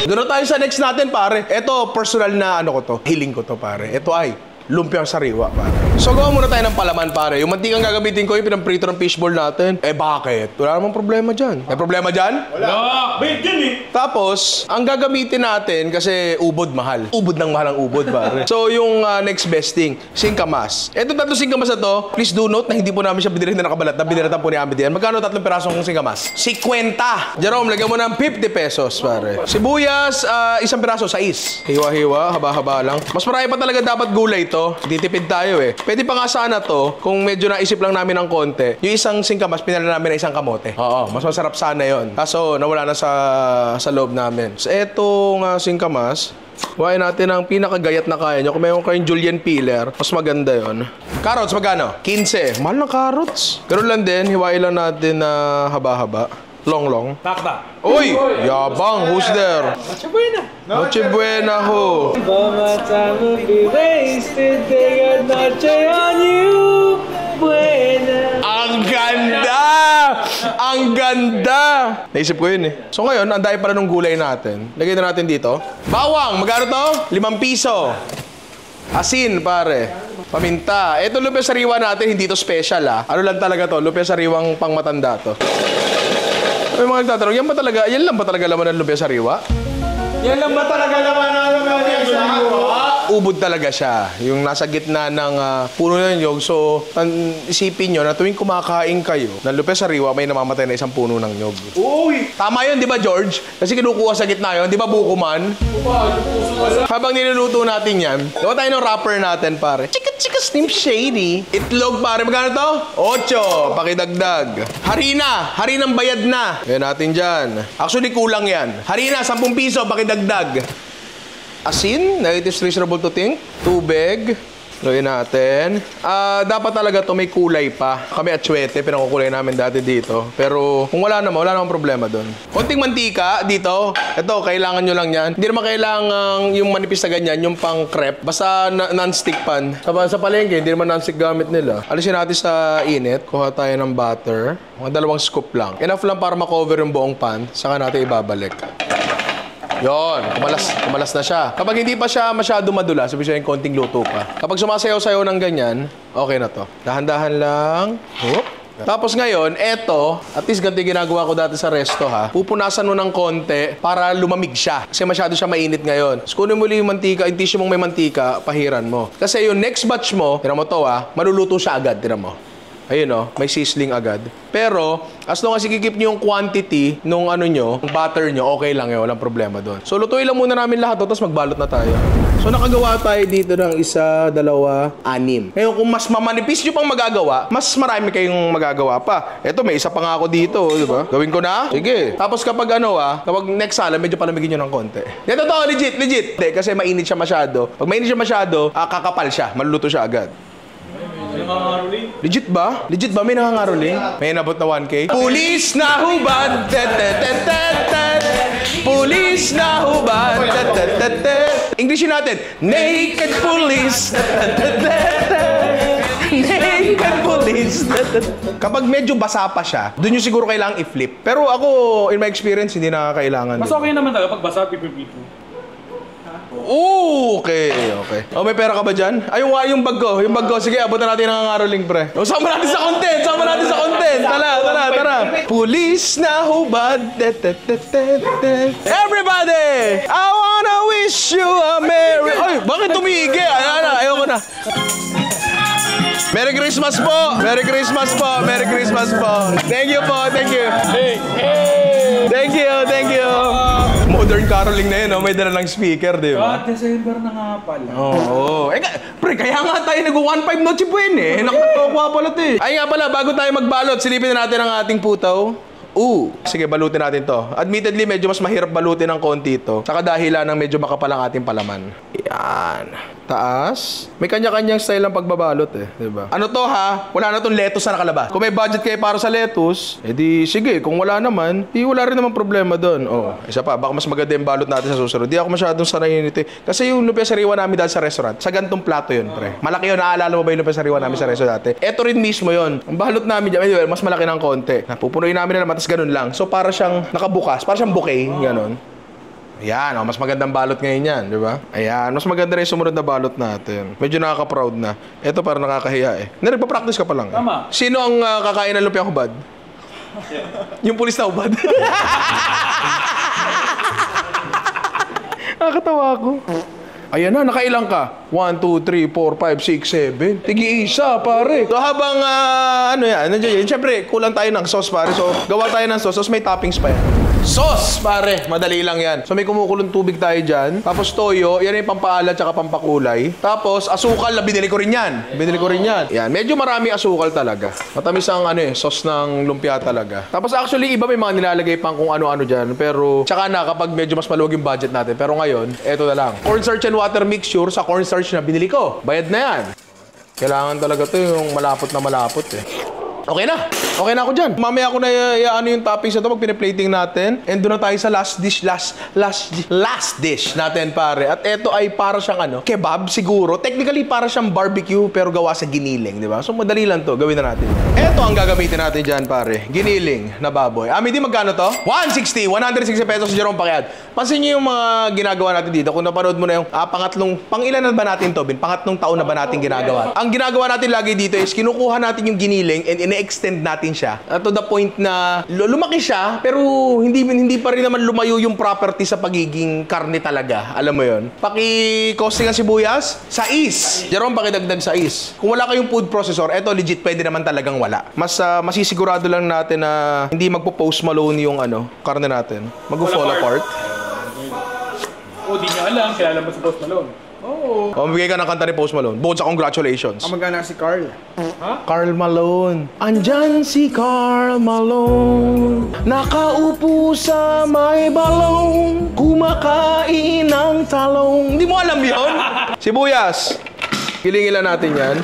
[SPEAKER 1] Doon na tayo sa next natin, pare. Ito, personal na hiling ko to, pare. Ito ay lumpiang sariwa, pare. So, gawa muna tayo ng palaman, pare. Yung mantikang gagamitin ko, yung pinamprito ng fishball natin. Bakit? Wala namang problema dyan. May problema dyan?
[SPEAKER 5] Wala! Bait yan
[SPEAKER 1] Tapos, ang gagamitin natin, kasi ubod mahal. Ubod ng mahal ang ubod, pare. So, yung next best thing, singkamas. Ito 3 singkamas na to, please do note na hindi po namin siya binili na nakabalat. Binilatan po ni Amid yan. Magkano 3 pirasong singkamas? 50! Jerome, lagyan mo ng 50 pesos, pare. Sibuyas, 1 piraso, 6. Hiwa-hiwa, haba-haba lang. Mas marami pa talaga dapat gulay to. Ditipid tayo Pwede pa nga sana to, kung medyo naisip lang namin ng konti, yung isang singkamas, pinala namin na isang kamote. Oo, mas masarap sana yon. Kaso, nawala na sa loob namin. So, etong singkamas, kuhain natin ang pinakagayat na kaya nyo. Kung mayroon kayong julienne peeler, mas maganda yon. Carrots, magkano? 15. Mahal ng carrots. Ganun lang din, hiwain lang natin na haba-haba. Long.
[SPEAKER 5] Takda.
[SPEAKER 1] Uy! Yabang! Who's there? Noche Buena. Noche Buena ho.
[SPEAKER 2] Mama, time will be wasted. They got noche on you. Buena.
[SPEAKER 1] Ang ganda! Ang ganda! Naisip ko yun eh. So ngayon, ang dahil pala nung gulay natin. Lagay na natin dito. Bawang! Magkano to? 5 piso. Asin, pare. Paminta. Ito lumpia sariwa natin, hindi to special ah. Ano lang talaga to? Lumpia sariwang pang matanda to. May mga nagtatanong, yan lang ba talaga laman ng lumpia sariwa?
[SPEAKER 2] Yan lang ba talaga naman ang
[SPEAKER 1] Ubod talaga siya. Yung nasa gitna ng puno ng nyog. So, isipin nyo na tuwing kumakain kayo ng lumpia sariwa, may namamatay na isang puno ng nyog.
[SPEAKER 2] Uy!
[SPEAKER 1] Tama yun, di ba, George? Kasi kinukuha sa gitna yun, di ba, bukuman? Habang niluluto natin yan, gawa tayo ng wrapper natin, pare. Chika Slim Shady. Itlog, pare. Magkano to? 8. Pakidagdag. Harinang bayad na. Yan natin dyan. Actually, kulang yan. Harina, 10 piso. Pakidagdag. Asin, na it is reasonable to think. Tubig. Gawin natin. Dapat talaga to may kulay pa. Kami atsuete, pinakukulay namin dati dito. Pero kung wala namang problema doon. Konting mantika dito. Ito, kailangan nyo lang yan. Hindi naman kailangan yung manipis na ganyan, yung pang crepe. Basta non-stick pan. Sa palengke, hindi naman non-stick gamit nila. Alisin natin sa init. Kuha tayo ng butter. Mga 2 scoop lang. Enough lang para makover yung buong pan. Saka natin ibabalik. Yon, kumalas na siya. Kapag hindi pa siya masyado madulas, sabi siya yung konting luto pa. Kapag sumasayaw-sayaw ng ganyan, okay na to. Dahan-dahan lang. Whoop. Tapos ngayon, eto, at least ganito yung ginagawa ko dati sa resto ha. Pupunasan mo ng konti para lumamig siya. Kasi masyado siya mainit ngayon. So, kunin mo yung mantika, yung tissue mong may mantika, pahiran mo. Kasi yung next batch mo, tira mo to ha, maluluto siya agad, tira mo. Ayun o, may sizzling agad. Pero, as long as ikikip nyo yung quantity nung butter nyo, okay lang yun, walang problema doon. So, lutuin lang muna namin lahat to, tapos magbalot na tayo. So, nakagawa tayo dito ng 1, 2, 6. Ngayon, kung mas mamanipis nyo pang magagawa, mas marami kayong magagawa pa. Eto, may isa pa nga ako dito, di ba? Gawin ko na? Sige. Tapos kapag kapag next sala, medyo palamigin nyo ng konti. Dito to, legit. Hindi, kasi mainit siya masyado. Pag mainit siya masyado, kakapal siya, maluluto siya agad. Legit ba? May nangangaroling? May nabot na 1K? Pulis na hubad! Pulis na hubad! Englishin natin. Naked police! Naked police! Kapag medyo basa pa siya, doon yung siguro kailangang i-flip. Pero ako, in my experience, hindi na kailangan.
[SPEAKER 5] Mas okay naman talaga pag basa, pipipipo.
[SPEAKER 1] Okay. Oh, may pera ka ba dyan? Ay, yung bag ko. Sige, abutan natin ang ngaroling, pre. Oh, sama natin sa content. Tara. Pulis na hubad. Everybody! I wanna wish you a merry... Ay, bakit tumigil? Ayoko na. Merry Christmas po! Thank you po. Hey! Thank you. Modern caroling na yun, no? May dala ng speaker, di ba?
[SPEAKER 2] December na nga pala.
[SPEAKER 1] Oo. Pre, kaya nga tayo nag-1.5 Noche Buena eh. Nakakatawa pala ito eh. Ay nga pala, bago tayo magbalot, silipin na natin ang ating putaw. Sige, balutin natin to. Admittedly, medyo mas mahirap balutin ng konti ito. Saka dahilan ng medyo makapal ang ating palaman. Yan. Taas. May kanya-kanyang style ng pagbabalot eh. Diba? Ano to ha? Wala na tong lettuce na nakalabas. Kung may budget kayo para sa lettuce, edi sige. Kung wala naman, wala rin naman problema doon. Isa pa, baka mas maganda yung balot natin sa susunod. Di ako masyadong sanay nito eh. Kasi yung lumpia sariwa namin dati sa restaurant, sa gantong plato yun, pre. Malaki yun. Naaalala mo ba yung lumpia sariwa namin sa restaurant dati? Eto rin mismo yun. Ang balot namin dyan, mas malaki ng konti. Pupunuin namin na naman, tas ganun lang. So para siyang nakabukas, para siyang bouquet, ganun. Ayan, mas magandang balot ngayon yan, di ba? Ayan, mas maganda rin sumunod na balot natin. Medyo nakaka-proud na. Ito parang nakakahiya eh. Nagpa-practice ka pa lang eh.
[SPEAKER 5] Tama.
[SPEAKER 1] Sino ang kakain ng lumpia hubad? Yung pulis na hubad. Nakakatawa ako. Ayan na, nakailang ka? 1, 2, 3, 4, 5, 6, 7. Tigi-isa, pare. So habang, ano yan, nandiyan yun. Siyempre, kulang tayo ng sauce, pare. So, gawa tayo ng sauce. Sauce, may toppings pa yan. Sauce, pare. Madali lang yan. So, may kumukulong tubig tayo dyan. Tapos, toyo. Yan yung pampaalat tsaka pampakulay. Tapos, asukal na binili ko rin yan. Binili ko rin yan. Yan. Medyo marami asukal talaga. Matamis ang, sauce ng lumpia talaga. Tapos, actually, iba may mga nilalagay pang kung ano-ano dyan. Pero, tsaka na kapag medyo mas maluwag yung budget natin. Pero ngayon, eto na lang. Cornstarch and water mixture sa cornstarch na binili ko. Bayad na yan. Kailangan talaga to yung malapot na malapot eh. Okay na. Okay na ako dyan. Mamaya ako na ano yung toppings na ito pag piniplating natin. And doon na tayo sa last dish natin, pare. At ito ay para siyang kebab siguro. Technically para siyang barbecue pero gawa sa giniling, di ba? So madali lang to. Gawin na natin. Ito ang gagamitin natin dyan, pare. Giniling na baboy. Di magkano to? 160 pesos si Jerome Pakiad. Pansin niyo yung mga ginagawa natin dito. Kung napanood mo na yung pangilan na ba natin to, Bin? Pangatlong taon na ba natin ginagawa? Ang ginagawa natin lagi dito is kinukuha natin yung giniling and ine-extend natin siya to the point na lumaki siya pero hindi pa rin naman lumayo yung property sa pagiging karne talaga. Alam mo yon. Paki-costing ang sibuyas, sais. Jerome, pakidagdag sais. Kung wala kayong food processor, eto legit pwede naman talagang wala. Mas masisigurado lang natin na hindi magpo-post malone yung karne natin. Mag-fall apart.
[SPEAKER 5] Di niya alam, kilala mo si Post Malone.
[SPEAKER 1] Bigay ka ng kanta ni Post Malone. Bukod sa congratulations.
[SPEAKER 6] Magana si Carl.
[SPEAKER 1] Carl Malone. Andyan si Carl Malone. Nakaupo sa may balong. Kumakain ng talong. Hindi mo alam yun? Sibuyas. Gilingin natin yan.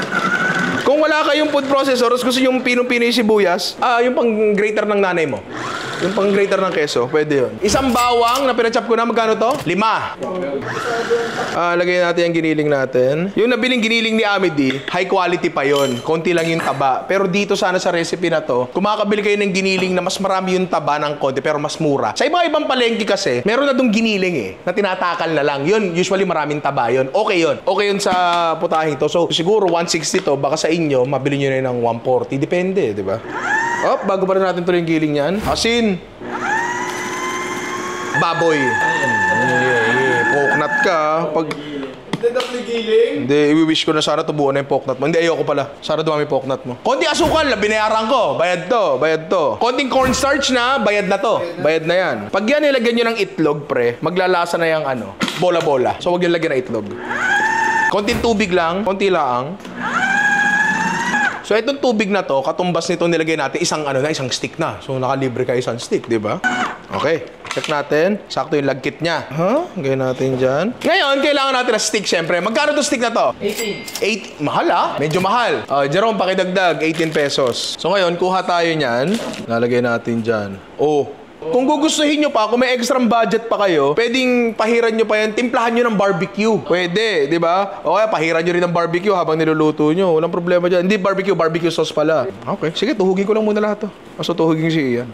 [SPEAKER 1] Kung wala kayong food processor, gusto yung pinong-pino yung sibuyas, yung pang-grater ng nanay mo. Yung pang-grater ng keso, pwede yun. Isang bawang na pinachop ko na, magkano to? 5. Lagay natin yung giniling natin. Yung nabiling giniling ni Amity, high quality pa yon. Konti lang yung taba. Pero dito sana sa recipe na to, kung makakabili kayo ng giniling na mas marami yung taba ng konti, pero mas mura. Sa ibang palengke kasi, meron na dong giniling na tinatakal na lang. Yun, usually maraming taba yun. Okay yun. Okay yun sa putahing to. So, siguro 160 to, baka sa inyo, mabili nyo na ng 140. Depende, di ba? Bago pa rin natin tuloy yung giling yan. Asin. Baboy. Coconut ka. Pag... Hindi, i-wish ko na sana tubuan na yung poknat mo. Hindi, ayoko pala. Sana dumami yung poknat mo. Konting asukal, binayaran ko. Bayad to. Konting cornstarch na, bayad na to. Bayad na yan. Pag yan nilagyan nyo ng itlog, pre, maglalasa na yung bola-bola. So, huwag yung lagyan ng itlog. Konting tubig lang, konti lang. So, itong tubig na to, katumbas nito nilagay natin isang stick na. So, nakalibre ka isang stick, di ba? Okay. Check natin. Sakto yung lagkit niya. Gawin natin dyan. Ngayon, kailangan natin na stick, syempre. Magkano to stick na to? 18. Mahal, Medyo mahal. Jerome, pakidagdag. 18 pesos. So, ngayon, kuha tayo niyan. Lalagay natin dyan. Kung gugustuhin nyo pa, kung may extra budget pa kayo, pwedeng pahiran nyo pa yan, timplahan nyo ng barbecue. Pwede, di ba? O kaya pahiran nyo rin ng barbecue habang niluluto nyo. Walang problema dyan. Hindi barbecue sauce pala. Okay, sige, tuhugin ko lang muna lahat to. Kaso tuhugin si Ian.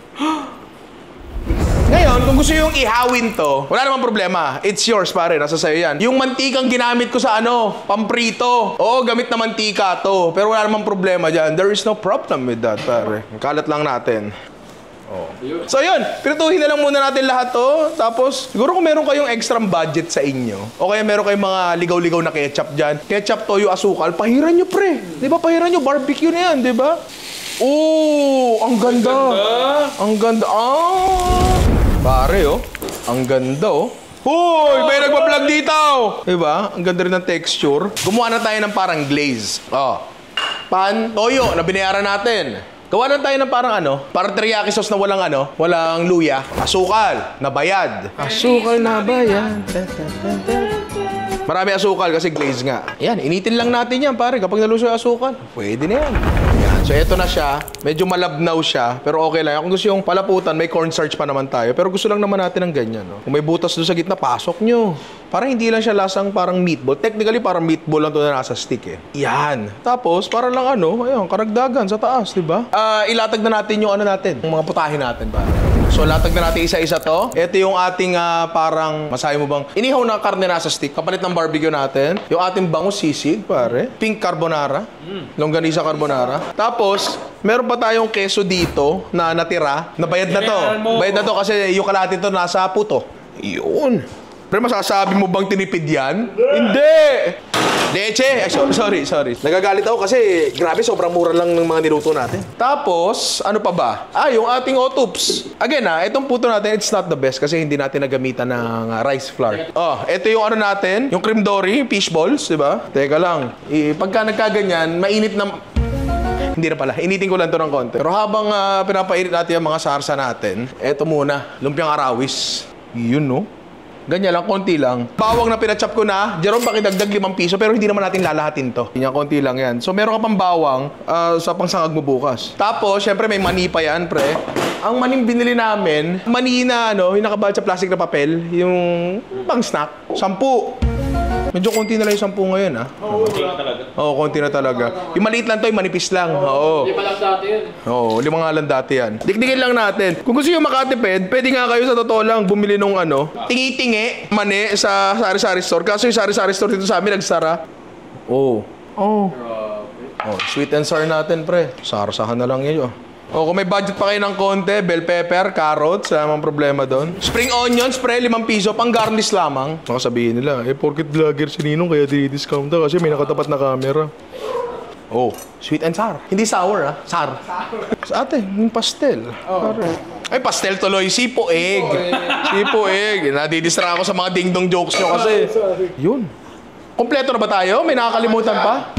[SPEAKER 1] Ngayon, kung gusto yung ihawin to, wala namang problema. It's yours, pare. Nasa sayo yan. Yung mantikang ginamit ko sa pamprito. Oo, gamit na mantika to. Pero wala namang problema dyan. There is no problem with that, pare. Kalat lang natin. So yun, pinutuhin na lang muna natin lahat to. Tapos, siguro kung meron kayong extra budget sa inyo, o kaya meron kayong mga ligaw-ligaw na ketchup dyan, ketchup, toyo, asukal, pahiran nyo, pre. Di ba, pahiran nyo, barbecue na yan, di ba? Ang ganda. Ang ganda. Pare, ang ganda, Hoy, may nagpa-vlog dito. Di ba? Ang ganda rin ng texture. Gumawa na tayo ng parang glaze. Pan, toyo, na binayaran natin. Gawa na tayo ng parang teriyaki sauce na walang luya. Asukal, na bayad. Asukal na bayad. Marami asukal kasi glaze nga. Yan, initin lang natin yan, pare. Kapag naluso yung asukal, pwede na yan. So, eto na siya. Medyo malabnaw siya, pero okay lang. Kung gusto yung palaputan, may cornstarch pa naman tayo. Pero gusto lang naman natin ng ganyan, Kung may butas doon sa gitna, pasok nyo. Parang hindi lang siya lasang parang meatball. Technically, parang meatball lang ito na nasa stick, Yan. Tapos, para lang karagdagan sa taas, di ba? Ilatag na natin yung yung mga putahin natin, pare. So, latag na natin isa-isa to. Ito yung ating parang, masahe mo bang, inihaw na karne nasa stick, kapalit ng barbecue natin. Yung ating bangus sisig, pare. Pink carbonara. Longganisa carbonara. Tapos, meron pa tayong keso dito na natira. Na bayad na to. Bayad na to kasi yung kalahati to nasa puto. Yun. Pre, masasabi mo bang tinipid yan? Hindi! Leche! Ay, sorry. Nagagalit ako kasi grabe, sobrang mura lang ng mga niluto natin. Tapos, ano pa ba? Yung ating otups. Again itong puto natin, it's not the best kasi hindi natin nagamitan ng rice flour. Ito yung ano natin, yung cream dory, fish balls, di ba? Teka lang. Pagka nagkaganyan, mainit na... Hindi na pala. Initin ko lang to ng konti. Pero habang pinapainit natin yung mga sarsa natin, eto muna, lumpiang arawis. Yun, no? Ganyan lang, konti lang. Bawang na pinachop ko na. Jerome, pakidagdag 5 piso, pero hindi naman natin lalahatin to. Ganyan, konti lang yan. So, meron ka pang bawang sa pangsangag mo bukas. Tapos, syempre, may mani pa yan, pre. Ang maning binili namin, mani na, yung nakabalot sa plastic na papel, yung pang snack, 10. Medyo konti na lang yung 10 ngayon,
[SPEAKER 4] Konti na talaga.
[SPEAKER 1] Oo, konti na talaga. Yung maliit lang to, yung manipis lang. Oo.
[SPEAKER 5] 5 lang dati yun.
[SPEAKER 1] Oo, 5 nga lang dati yan. Dikdikin lang natin. Kung gusto nyo makatipid, pwede nga kayo sa totoo lang bumili nung tingi-tingi, mani sa sari-sari store. Kaso yung sari-sari store dito sa amin, nagsara. Oh, sweet and sour natin, pre. Sarsahan na lang yun. Kung may budget pa kayo ng konti, bell pepper, carrots, wala namang problema doon. Spring onions, pre, 5 piso, pang garnish lamang. Baka sabihin nila, porket vlogger si Ninong, kaya di-discount kasi may nakatapat na camera. Sweet and sour. Hindi sour, sour. Sa ate, yung pastel. Ay, pastel tuloy. Sipo egg. Sipo egg. Nadidistra ako sa mga ding-dong jokes nyo kasi. Yun. Kompleto na ba tayo? May nakakalimutan pa?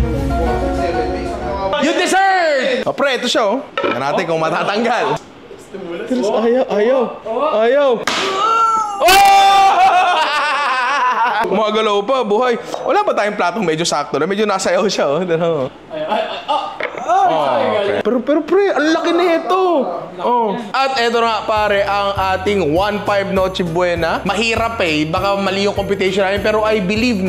[SPEAKER 1] Yung dessert! Pre, ito siya, Tingnan natin kung matatanggal. Ayaw. Gumagalaw pa, buhay. Wala ba tayong platong medyo sakto na? Medyo nasayaw siya, Okay. Pero pre, ang laki na ito. At eto na pare, ang ating 1.5 Noche Buena. Mahirap baka mali yung computation namin, pero I believe,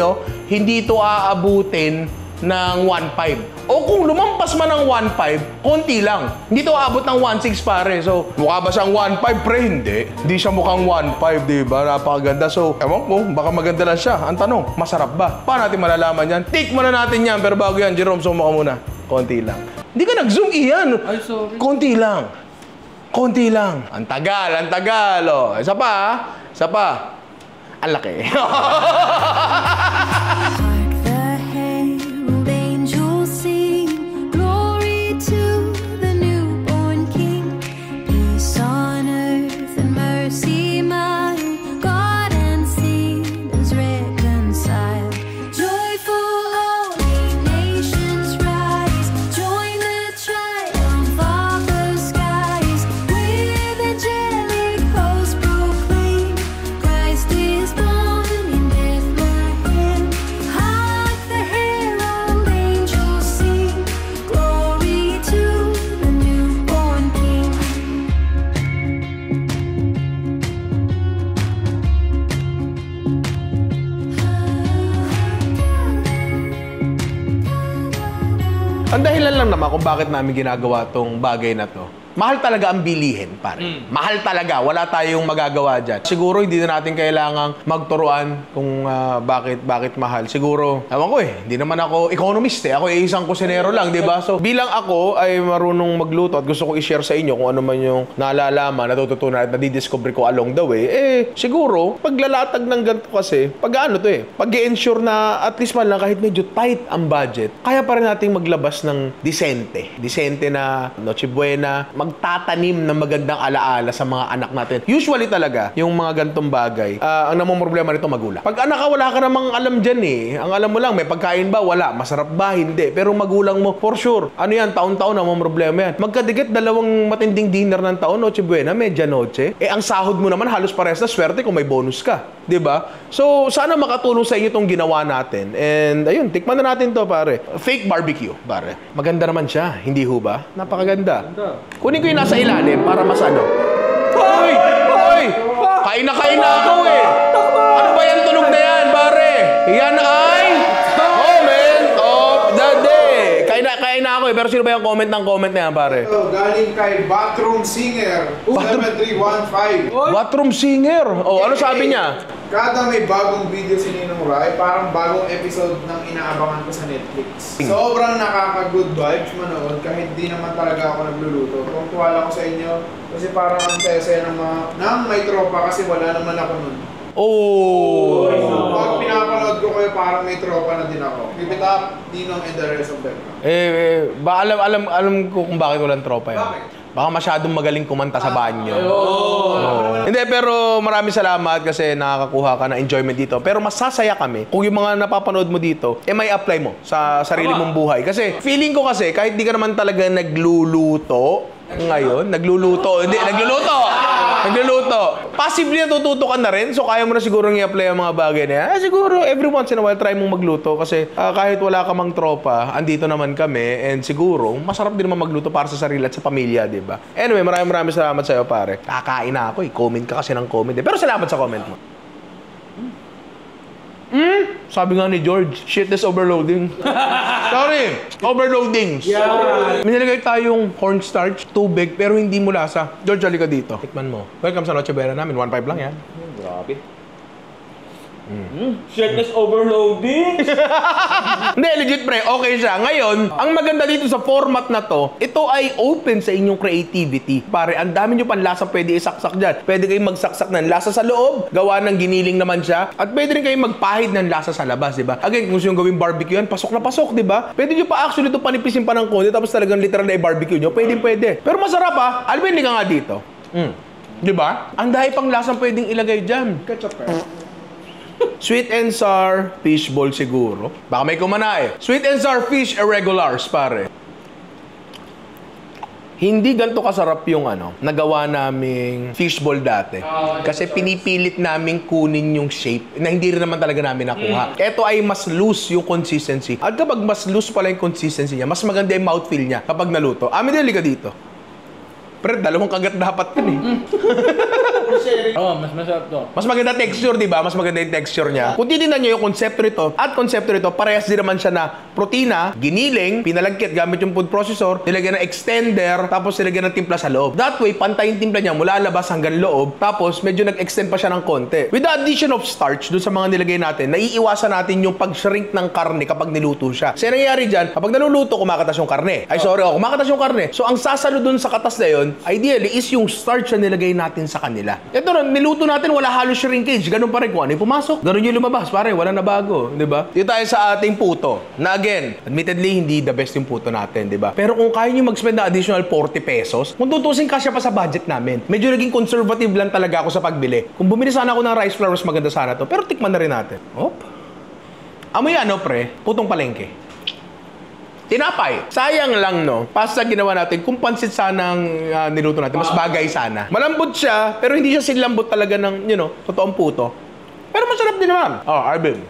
[SPEAKER 1] hindi ito aabutin ng 1.5. O kung lumampas man ng 1.5, konti lang. Hindi ito aabot ng 1.6 pare. So, mukha ba siyang 1.5 pre? Hindi. Hindi siya mukhang 1.5, diba? Napakaganda. So, ewan ko, baka maganda lang siya. Ang tanong, masarap ba? Paano natin malalaman yan? Tikman na natin yan. Pero bago yan, Jerome, suma ka muna. Konti lang. Hindi ka nag-zoom iyan. Ay, sorry. Konti lang. Ang tagal. Isa pa. Ang laki. Ang dahilan lang naman kung bakit namin ginagawa tong bagay na to. Mahal talaga ang bilihin, pare. Mahal talaga. Wala tayong magagawa dyan. Siguro hindi na natin kailangang magturuan kung bakit mahal. Siguro, ewan ko hindi naman ako economist Ako isang kusinero lang, di ba? So, bilang ako ay marunong magluto at gusto ko i-share sa inyo kung ano man yung nalalaman, natututunan at nadidiscover ko along the way, siguro, paglalatag ng ganito kasi, pag i-ensure na at least man lang kahit medyo tight ang budget, kaya pa rin nating maglabas ng disente. Disente na Noche Buena, magtatanim ng magandang alaala sa mga anak natin. Usually talaga, yung mga gantong bagay, ang namang problema nito magulang. Pag anak ka, wala ka namang alam dyan Ang alam mo lang, may pagkain ba? Wala. Masarap ba? Hindi. Pero magulang mo, for sure. Ano yan? Taon-taon namang problema yan. Magkadikit, 2 matinding dinner ng taon, Noche Buena, Medianoche. Ang sahod mo naman, halos parehas na swerte kung may bonus ka. Diba? So, sana makatulong sa inyo itong ginawa natin. And, ayun, tikman na natin to pare. Fake barbecue, pare. Maganda naman siya. Hindi ho ba? Napakaganda. Kunin ko yung nasa ilalim para mas Hoy! Kain na ako Ano ba yan tunog na yan, pare? Yan ay comment of the day. Kain na ako pero sino ba yung comment na yan, pare?
[SPEAKER 7] Galing kay Bathroom Singer 7315.
[SPEAKER 1] Bathroom Singer? Ano sabi niya?
[SPEAKER 7] Kada may bagong video si Ninong Rai, parang bagong episode ng inaabangan ko sa Netflix. Sobrang nakaka-good vibes manood kahit di naman talaga ako nagluluto. Tungtuwala ko sa inyo kasi parang ang saya-saya ng may tropa kasi wala naman ako nun.
[SPEAKER 1] Oh!
[SPEAKER 7] Pag pinapanood ko kayo, parang may tropa na din ako. Keep it up, Ninong and the rest of them.
[SPEAKER 1] Alam ko kung bakit walang tropa yan.
[SPEAKER 7] Bakit?
[SPEAKER 1] Baka masyadong magaling kumanta sa banyo. Oo. Hindi, pero maraming salamat kasi nakakakuha ka ng enjoyment dito. Pero masasaya kami kung yung mga napapanood mo dito, may apply mo sa sarili mong buhay. Kasi feeling ko kasi, kahit di ka naman talaga nagluluto, ngayon, nagluluto. Possibly natututo ka na rin. So, kaya mo na siguro i-apply ang mga bagay na yan. Siguro, every once in a while, try mong magluto. Kasi kahit wala ka mang tropa, andito naman kami. And siguro, masarap din naman magluto para sa sarili at sa pamilya, di ba? Anyway, maraming salamat sa'yo, pare. Kakain na ako eh. Comment ka kasi ng comment eh. Pero salamat sa comment mo. Sabi nga ni George, shit is overloading. Sorry, overloading. Yeah. Minilagay tayong cornstarch, tubig, pero hindi mo lasa. George, halika dito. Tikman mo. Welcome sa Noche Buena namin. 1.5 lang yan.
[SPEAKER 4] Grabe. Shit is overloading.
[SPEAKER 1] Hindi, legit pre, okay siya. Ngayon, ang maganda dito sa format na to, ito ay open sa inyong creativity. Pare, ang dami nyo panlasa pwede isaksak dyan. Pwede kayong magsaksak ng lasa sa loob, gawa ng giniling naman siya. At pwede rin kayong magpahid ng lasa sa labas, di ba? Again, kung gusto nyo gawing barbecue yan, pasok na pasok, di ba? Pwede nyo pa actually ito panipisin pa ng konti, tapos talagang literal na i-barbecue nyo. Pwede. Pero masarap ha. Alvin, ka nga dito. Di ba? Ang dahil pang lasang pwedeng ilagay dyan.
[SPEAKER 7] Ketchup
[SPEAKER 1] Sweet and sour fish ball siguro. Baka may kumana eh. Sweet and sour fish irregulars, pare. Hindi ganito kasarap yung nagawa naming fishball dati. Kasi pinipilit namin kunin yung shape na hindi rin naman talaga namin nakuha. Ito ay mas loose yung consistency. At kapag mas loose pala yung consistency niya, mas maganda yung mouthfeel niya kapag naluto. Amin din, liga dito. Pero dalawang kagat dapat yun eh.
[SPEAKER 2] Mas masarap to.
[SPEAKER 1] Mas maganda texture, di ba? Mas maganda yung texture niya. Kung titignan nyo yung konsepto nito, parehas din naman siya na protina, giniling, pinalagkit gamit yung food processor, nilagyan ng extender, tapos nilagyan ng timpla sa loob. That way, pantay yung timpla niya mula labas hanggang loob, tapos medyo nag-extend pa siya ng konti. With the addition of starch dun sa mga nilagay natin, naiiwasan natin yung pag-shrink ng karne kapag niluto siya. Kasi nangyayari dyan, kapag naluluto, kumakatas yung karne. Kumakatas yung karne. So, ang sasalo dun sa katas na yun, ideally, is yung starch na nilagay natin sa kanila. Ito ron, niluto natin, wala halos shrinkage. Ganun pa rin kung ano yung pumasok. Ganun yung lumabas, pare, wala na bago. Di ba? Dito tayo sa ating puto. Na again, admittedly, hindi the best yung puto natin, di ba? Pero kung kaya nyo mag-spend na additional 40 pesos, kung tutusin kasya pa sa budget namin, medyo naging conservative lang talaga ako sa pagbili. Kung bumili sana ako ng rice flour, mas maganda sana to. Pero tikman na rin natin. Amoy pre? Putong palengke. Tinapay. Sayang lang, no? Pasta ginawa natin, kung pansit sanang niluto natin, mas bagay sana. Malambot siya, pero hindi siya sinlambot talaga ng, totoong puto. Pero masarap din naman. Arvin.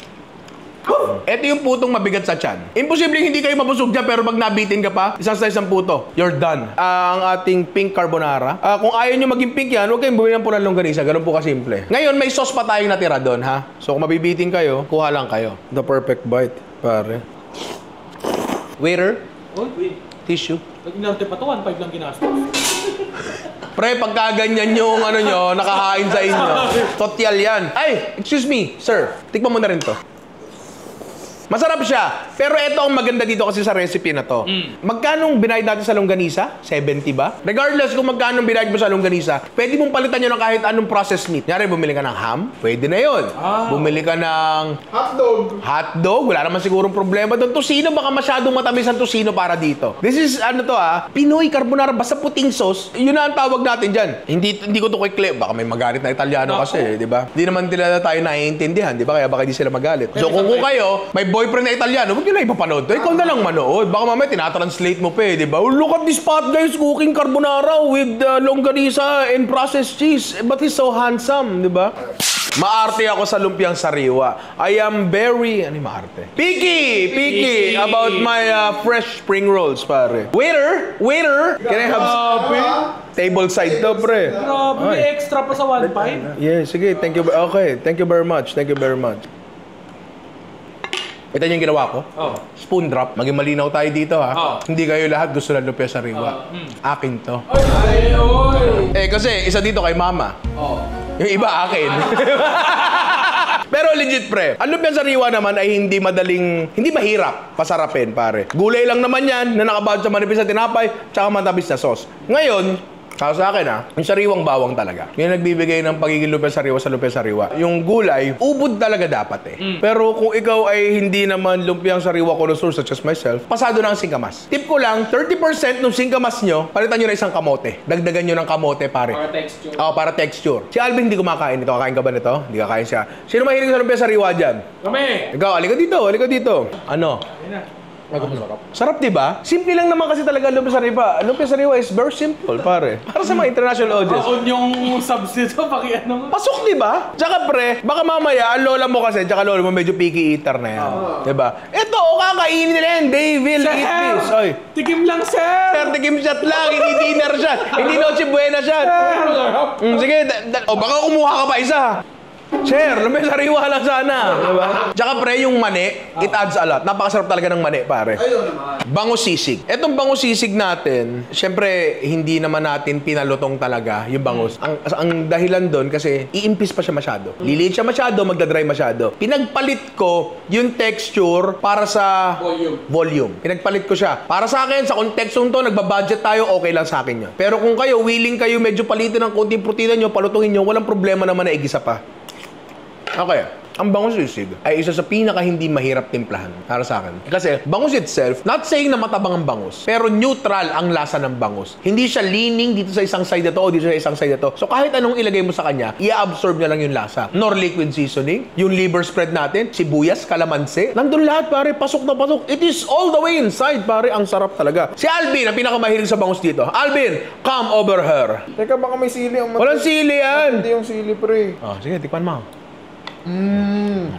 [SPEAKER 1] Ito yung putong mabigat sa tiyan. Imposible hindi kayo mabusog dyan, pero pag nabitin ka pa, isang slice ng puto, you're done. Ang ating pink carbonara. Kung ayaw nyo maging pink yan, huwag kayong bumili ng pulang longganisa. Ganun po kasimple. Ngayon, may sauce pa tayong natira doon, ha? So, kung mabibitin kayo, kuha lang kayo. The perfect bite, pare. Waiter, tissue.
[SPEAKER 5] Nag-inarte pa to, 1.5 lang ginastos.
[SPEAKER 1] Pre, pagka ganyan yung nyo, nakahain sa inyo. Totyal yan. Ay, excuse me, sir. Tikman mo na rin to. Masarap siya. Pero ito ang maganda dito kasi sa recipe na to. Magkano binayad natin sa longganisa? 70 ba? Regardless kung magkano binayad mo sa longganisa, pwede mong palitan yun ng kahit anong processed meat. Nyari, bumili ka ng ham, pwede na yun. Bumili ka ng hotdog, wala naman sigurong problema doon. Tosino, baka masyadong matamis ang tosino para dito. This is, Pinoy carbonara, basta puting sauce. Yun na ang tawag natin dyan. Hindi ko to quickly, baka may magalit na Italiano kasi, di ba? Hindi naman nila tayo naiintindihan, di ba? Kaya baka di sila magalit. So kung kayo, may boyfriend na Italiano, huwag nyo na ipapanood to. Ikaw na lang manood. Baka mamaya tinatranslate mo pa di ba? Oh, look at this pot, guys, cooking carbonara with longganisa and processed cheese. But he's so handsome, di ba? Maarte ako sa lumpiang sariwa. I am very, maarte? Picky about my fresh spring rolls, pare. Waiter, can I have table side to, pre?
[SPEAKER 5] Grabe, may extra pa sa 1.5.
[SPEAKER 1] Yeah, sige, thank you. Okay, thank you very much. Ito yung ginawa ko. Spoon drop. Maging malinaw tayo dito, ha? Hindi kayo lahat gusto ng lumpia sariwa. Akin to. Kasi isa dito kay mama. Yung iba akin. Pero legit, pre. Ang lumpia sariwa naman ay hindi mahirap pasarapin, pare. Gulay lang naman yan na nakabawad sa manipis na tinapay tsaka matamis na sauce. Ngayon, Sa akin yung sariwang bawang talaga. Yung nagbibigay ng pagiging lumpia sariwa sa lumpia sariwa. Yung gulay, ubod talaga dapat Pero kung ikaw ay hindi naman lumpiang sariwa connoisseur such as myself, pasado na ang singkamas. Tip ko lang, 30% ng singkamas nyo, palitan nyo na isang kamote. Dagdagan nyo ng kamote, pare.
[SPEAKER 5] Para texture.
[SPEAKER 1] Oo, para texture. Si Alvin hindi kumakain nito. Kakain ka ba nito? Hindi kakain siya. Sino mahilig sa lumpia sariwa dyan?
[SPEAKER 5] Kami!
[SPEAKER 1] Ikaw, halika dito. Ano? Sarap, di ba? Simple lang naman kasi talaga lumpia sariwa. Lumpia sariwa is very simple, pare. Para sa mga international audience.
[SPEAKER 5] Baon yung subs nito, ano?
[SPEAKER 1] Pasok, di ba? Tsaka pre, baka mamaya, ang lola mo kasi, tsaka lola mo medyo picky eater na yan. Di ba? Ito, kakainin nila yan. They will eat this. Oy.
[SPEAKER 5] Tikim lang, sir!
[SPEAKER 1] Sir, tikim shot lang. Hindi dinner shot. Hindi noche buena shot. Sige, baka kumuha ka pa isa. Sir, lumpia sariwa lang sana. Diba? Tsaka pre, yung mani, it adds a lot. Napakasarap talaga ng mani, pare.
[SPEAKER 7] Ayun naman.
[SPEAKER 1] Bango sisig. Etong bango sisig natin, syempre, hindi naman natin pinalutong talaga yung bangus. Ang dahilan doon kasi, iimpis pa siya masyado. Liliit siya masyado, magdadry masyado. Pinagpalit ko yung texture para sa volume. Pinagpalit ko siya. Para sa akin, sa kontekstong to, nagbabudget tayo, okay lang sa akin yun. Pero kung kayo, willing kayo medyo palitin ng konting protina nyo, palutungin nyo, walang problema naman na igisa pa. Okay. Ang bangus sisig ay isa sa pinaka hindi mahirap timplahan para sa akin. Kasi bangus itself, not saying na matabang ang bangus, pero neutral ang lasa ng bangus. Hindi siya leaning dito sa isang side na to o dito sa isang side na to. So kahit anong ilagay mo sa kanya, i-absorb niya lang yung lasa. Nor liquid seasoning, yung liver spread natin, sibuyas, kalamansi, nandun lahat pare, pasok na pasok. It is all the way inside pare, ang sarap talaga. Si Alvin, ang pinakamahilig sa bangus dito. Alvin, come over here.
[SPEAKER 7] Teka, baka may sili ang
[SPEAKER 1] Walang sili yan.
[SPEAKER 7] Hindi yung sili, pre.
[SPEAKER 1] Oh, sige, tikman mo.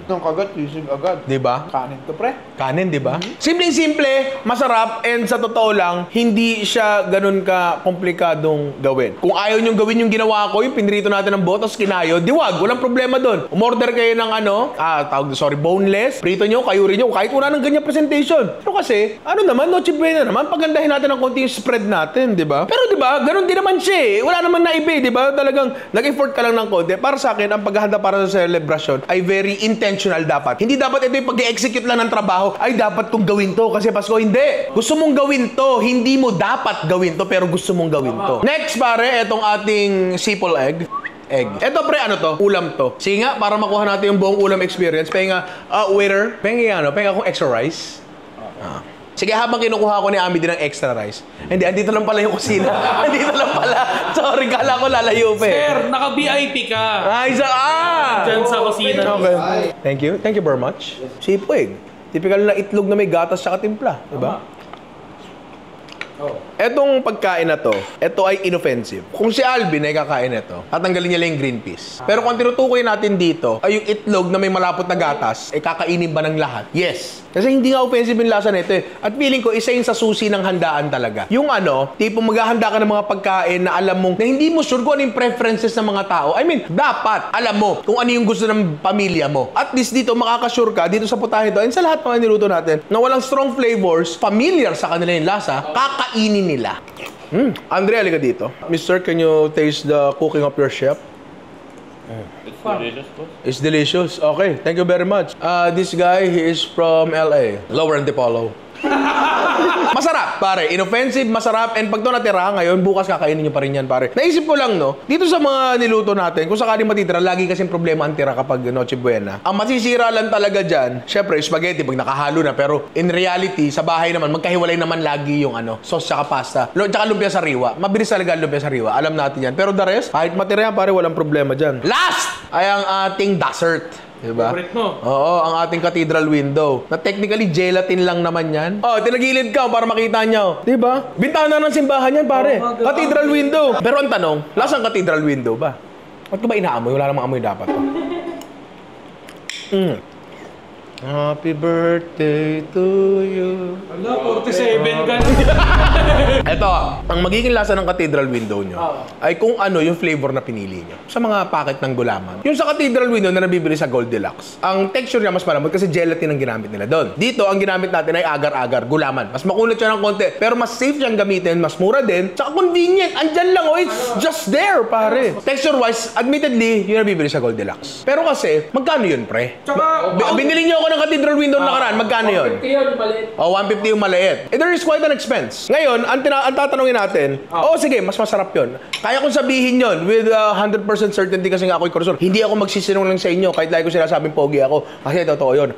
[SPEAKER 7] Nung kagat, sisig agad.
[SPEAKER 1] Diba?
[SPEAKER 7] Kanin to, pre.
[SPEAKER 1] Kanin, di ba? Simpleng-simple, masarap, and sa totoo lang, hindi siya ganun ka komplikadong gawin. Kung ayaw nyo gawin yung ginawa ko, yung pinrito natin ng botas, kinayo, diwag, walang problema doon. Umorder kayo ng boneless, prito nyo, kayuri nyo, kahit wala ng ganyan presentation. Pero kasi, noche buena naman, pagandahin natin ng konti yung spread natin, di ba? Pero di ba, ganun din naman siya Wala naman naiba, di ba? Talagang nag-effort ka lang ng konti. Para sa akin, ang paghahanda para sa celebration ay very intentional dapat. Hindi dapat ito yung pag-execute lang ng trabaho, ay dapat kong gawin to kasi Pasko. Hindi. Gusto mong gawin to, hindi mo dapat gawin to, pero gusto mong gawin to. Next pare, etong ating sipol egg. Eto pre, ulam to. Sige nga, para makuha natin yung buong ulam experience, pahinga, waiter, pahinga akong extra rice. Sige, habang kinukuha ko ni Ami din ng extra rice. Hindi, andito lang pala yung kusina. Andito lang pala. Sorry, kala ko lalayo pa
[SPEAKER 5] Sir, naka-VIP ka. Diyan sa kusina.
[SPEAKER 1] Okay. Thank you very much. Sipo egg. Typical na itlog na may gatas sa timpla. Diba? Etong pagkain na to, ito ay inoffensive. Kung si Alvin ay kakain ito, tatanggalin niya lang yung green peas. Pero kung tinutukoy natin dito, ay yung itlog na may malapot na gatas, ay kakainin ba ng lahat? Yes. Kasi hindi nga offensive yung lasa nito At feeling ko, isa yung sa susi ng handaan talaga. Yung tipo maghahanda ka ng mga pagkain na alam mong, na hindi mo sure kung ano yung preferences ng mga tao. I mean, dapat alam mo kung ano yung gusto ng pamilya mo. At least dito, makakasure ka, dito sa putahe to, and sa lahat mga niluto natin, na walang strong flavors, familiar sa kanila yung lasa, kakainin nila. Andrea, halika dito. Mister, can you taste the cooking of your chef? It's delicious. Okay, thank you very much. This guy, he is from LA. Lower Antipolo. Masarap, pare. Inoffensive, masarap. And pag ito natira ngayon, bukas kakainin nyo pa rin yan, pare. Naisip ko lang, dito sa mga niluto natin, kung sakaling matitira, lagi kasing problema ang tira kapag Noche Buena. Ang masisira lang talaga dyan, syempre, spaghetti, pag nakahalo na. Pero in reality, sa bahay naman, magkahiwalay naman lagi yung sauce tsaka pasta. Tsaka lumpia sariwa. Mabilis talaga lumpia sariwa. Alam natin yan. Pero the rest, kahit matira yan, pare, walang problema dyan. Last ay ang ating dessert. Diba?
[SPEAKER 5] Favorite mo?
[SPEAKER 1] Oo, ang ating cathedral window. Na technically, gelatin lang naman yan. Tinagilid ka para makita nyo. Diba? Bintana ng simbahan yan, pare. Cathedral window. Pero ang tanong, lasang cathedral window ba? Ba't ko ba inaamoy? Wala namang amoy dapat. Happy birthday to you.
[SPEAKER 5] Ala, 47 ka na.
[SPEAKER 1] Ito, ang magiging lasa ng cathedral window nyo ay kung ano yung flavor na pinili nyo sa mga packet ng gulaman. Yung sa cathedral window na nabibili sa Goldilocks, ang texture niya mas malambot kasi gelatin ang ginamit nila doon. Dito, ang ginamit natin ay agar-agar, gulaman. Mas makunat siya ng konti, pero mas safe siyang gamitin, mas mura din, tsaka convenient. Andyan lang, it's just there, pare. Texture-wise, admittedly, yun nabibili sa Goldilocks. Pero kasi, magkano yun, pre?
[SPEAKER 5] Tsaka,
[SPEAKER 1] Binili nyo ako ng cathedral window nakaraan, magkano yun?
[SPEAKER 5] 150 yun, maliit.
[SPEAKER 1] O, 150 yung maliit. There is quite an expense. Ngayon, ang tatanungin natin, sige, mas masarap yun. Kaya kong sabihin yun with 100% certainty kasi nga ako'y kursor. Hindi ako magsisinungaling sa inyo kahit lagi ko sinasabing pogi ako. Kasi totoo yun.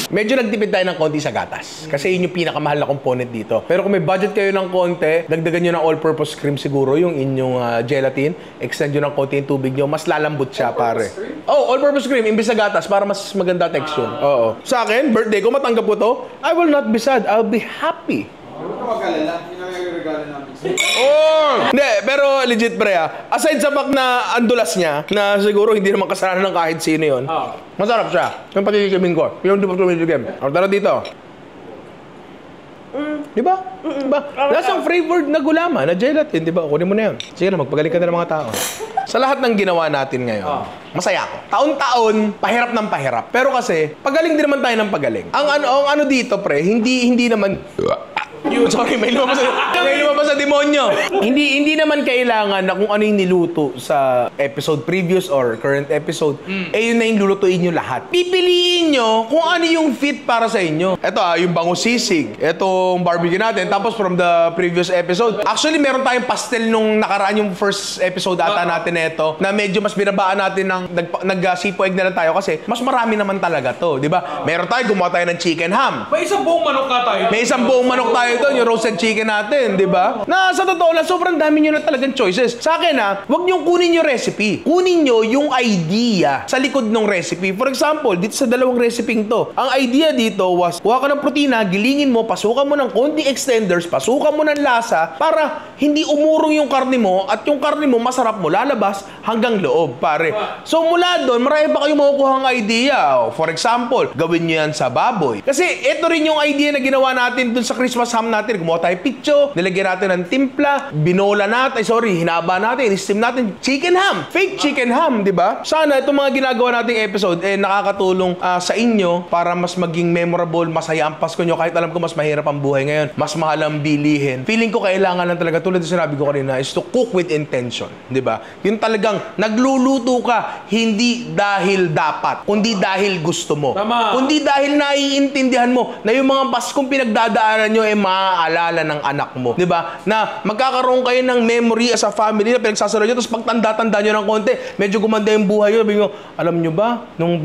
[SPEAKER 1] Medyo nagtipid tayo ng konti sa gatas. Kasi yun yung pinakamahal na component dito. Pero kung may budget kayo ng konti, dagdagan nyo ng all-purpose cream siguro, yung inyong gelatin, extend nyo ng konti yung tubig nyo, mas lalambot siya, pare. All-purpose cream, imbis sa gatas, para mas maganda texture. Oo. Sa akin, birthday ko, matanggap ko to, I will not be sad, I'll be happy.
[SPEAKER 7] Huwag ka mag-alala. Yun ang regalo namin.
[SPEAKER 1] Hindi, pero legit pre aside sa fact na andulas niya, na siguro hindi naman kasalanan ng kahit sino yun, masarap siya. Yung patitikimin ko. Yung di ba tumitikim? Tara dito. Diba? Diba? Lasang flavored na gulaman, na gelatin, diba? Kunin mo na yun. Sige na, magpagaling ka na ng mga tao. Sa lahat ng ginawa natin ngayon, masaya ako. Taon-taon, pahirap ng pahirap. Pero kasi, pagaling din naman tayo ng pagaling. Ang ano dito, pre, hindi naman... Sorry, may lumabas sa demonyo. Hindi naman kailangan na kung ano yung niluto sa episode previous or current episode, yun na yung lulutuin nyo lahat. Pipiliin nyo kung ano yung fit para sa inyo. Ito yung bangus sisig. Itong barbecue natin. Tapos from the previous episode, actually meron tayong pastel nung nakaraan yung first episode ata natin nito na medyo mas binabaan natin ng nag-sipo egg na lang tayo kasi mas marami naman talaga to, di ba? Meron tayo, gumawa tayo ng chicken ham.
[SPEAKER 5] May isang buong manok ka tayo.
[SPEAKER 1] May isang buong manok tayo doon, yung roasted chicken natin, di ba? Na sa totoo lang, sobrang dami nyo na talagang choices. Sa akin wag nyo kunin yung recipe. Kunin nyo yung idea sa likod ng recipe. For example, dito sa dalawang recipe to, ang idea dito was, kuha ka ng protina, gilingin mo, pasukan mo ng konting extenders, pasukan mo ng lasa, para hindi umurong yung karne mo, at yung karne mo, masarap mo, lalabas hanggang loob, pare. So mula doon, marami pa kayong makukuha ang idea. For example, gawin nyo yan sa baboy. Kasi ito rin yung idea na ginawa natin dun sa Christmas ham natin. Gumawa tayo picture, nilagyan natin ng timpla, binola natin, hinaba natin, steam natin, chicken ham, fake chicken ham, di ba? Sana itong mga ginagawa nating episode nakakatulong sa inyo para mas maging memorable, masaya ang Pasko nyo, kahit alam ko mas mahirap ang buhay ngayon, mas mahal ang bilihin. Feeling ko kailangan lang talaga, tulad ng sinabi ko kanina, is to cook with intention, di ba? Yung talagang nagluluto ka, hindi dahil dapat, kundi dahil gusto mo.
[SPEAKER 5] Tama.
[SPEAKER 1] Kundi dahil naiintindihan mo na yung mga Paskong pinagdadaanan nyo maaalala ng anak mo. Diba? Na magkakaroon kayo ng memory as a family na pinagsasalo nyo, tapos pagtanda-tanda nyo ng konti, medyo gumanda yung buhay nyo. Sabi nyo, alam nyo ba, nung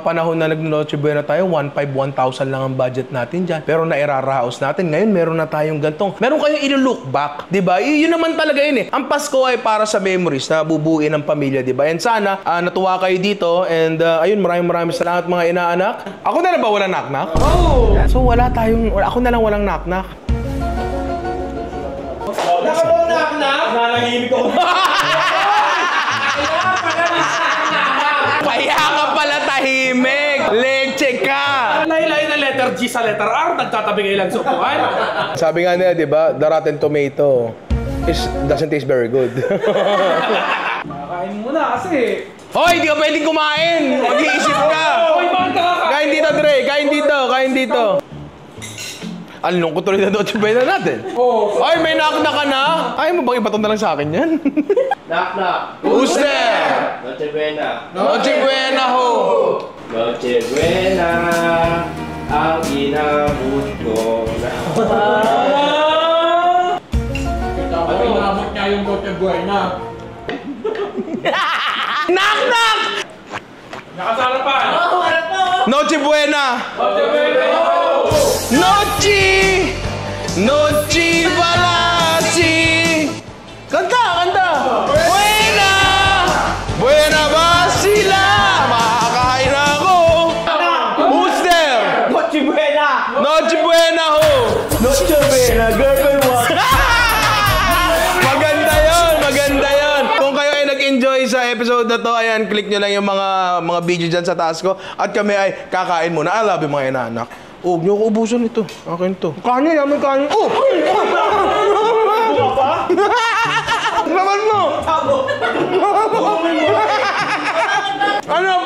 [SPEAKER 1] panahon na nag-Noche Buena tayo, 1,500 lang ang budget natin dyan. Pero nairaraos natin. Ngayon, meron na tayong gantong. Meron kayong i-look back. Diba? Yun naman talaga yun eh. Ang Pasko ay para sa memories na bubuuin ng pamilya. Diba? And sana, natuwa kayo dito. And ayun, maraming salamat mga inaanak. Ako na lang ba walang knock-knock? So ako na lang walang knock-knock.
[SPEAKER 5] Nalangimik ako.
[SPEAKER 1] Kaya ka pala tahimik! Leche ka!
[SPEAKER 5] Laylay na letter G sa letter R, nagtatabi kayo lang sa upuan.
[SPEAKER 1] Sabi nga nila, di ba, the rotten tomato doesn't taste very good.
[SPEAKER 5] Kain muna kasi.
[SPEAKER 1] Hoy, di ka pwedeng kumain! Mag-iisip ka!
[SPEAKER 5] Hoy, bakit ka kakain?
[SPEAKER 1] Kain dito, Dre! Kain dito! Ang lungkot tuloy na Noche Buena natin. Ay, may knock-knock ka na? Ayaw mo bang ipaton na lang sa akin yan?
[SPEAKER 3] Knock-knock.
[SPEAKER 1] Who's there?
[SPEAKER 3] Noche Buena.
[SPEAKER 1] Noche Buena ho!
[SPEAKER 3] Noche Buena. Ang inabot ko na.
[SPEAKER 5] Ano inabot niya yung Noche Buena?
[SPEAKER 1] Knock-knock!
[SPEAKER 5] Nakasara pa.
[SPEAKER 1] Noche Buena!
[SPEAKER 5] Noche Buena.
[SPEAKER 1] Noche Balasi! Kanta! Buena! Buena ba sila? Makakain ako! Who's there?
[SPEAKER 6] Noche Buena!
[SPEAKER 1] Noche Buena ho!
[SPEAKER 6] Noche Buena, girl, walk!
[SPEAKER 1] Maganda yun! Kung kayo ay nag-enjoy sa episode na to, ayan, click nyo lang yung mga video dyan sa taas ko. At kami ay kakain muna. I love you mga inaanak. Huwag nyo ko ubusan ito. Akin to. Kanin, namin kanin. Oh! Laman mo! Ano?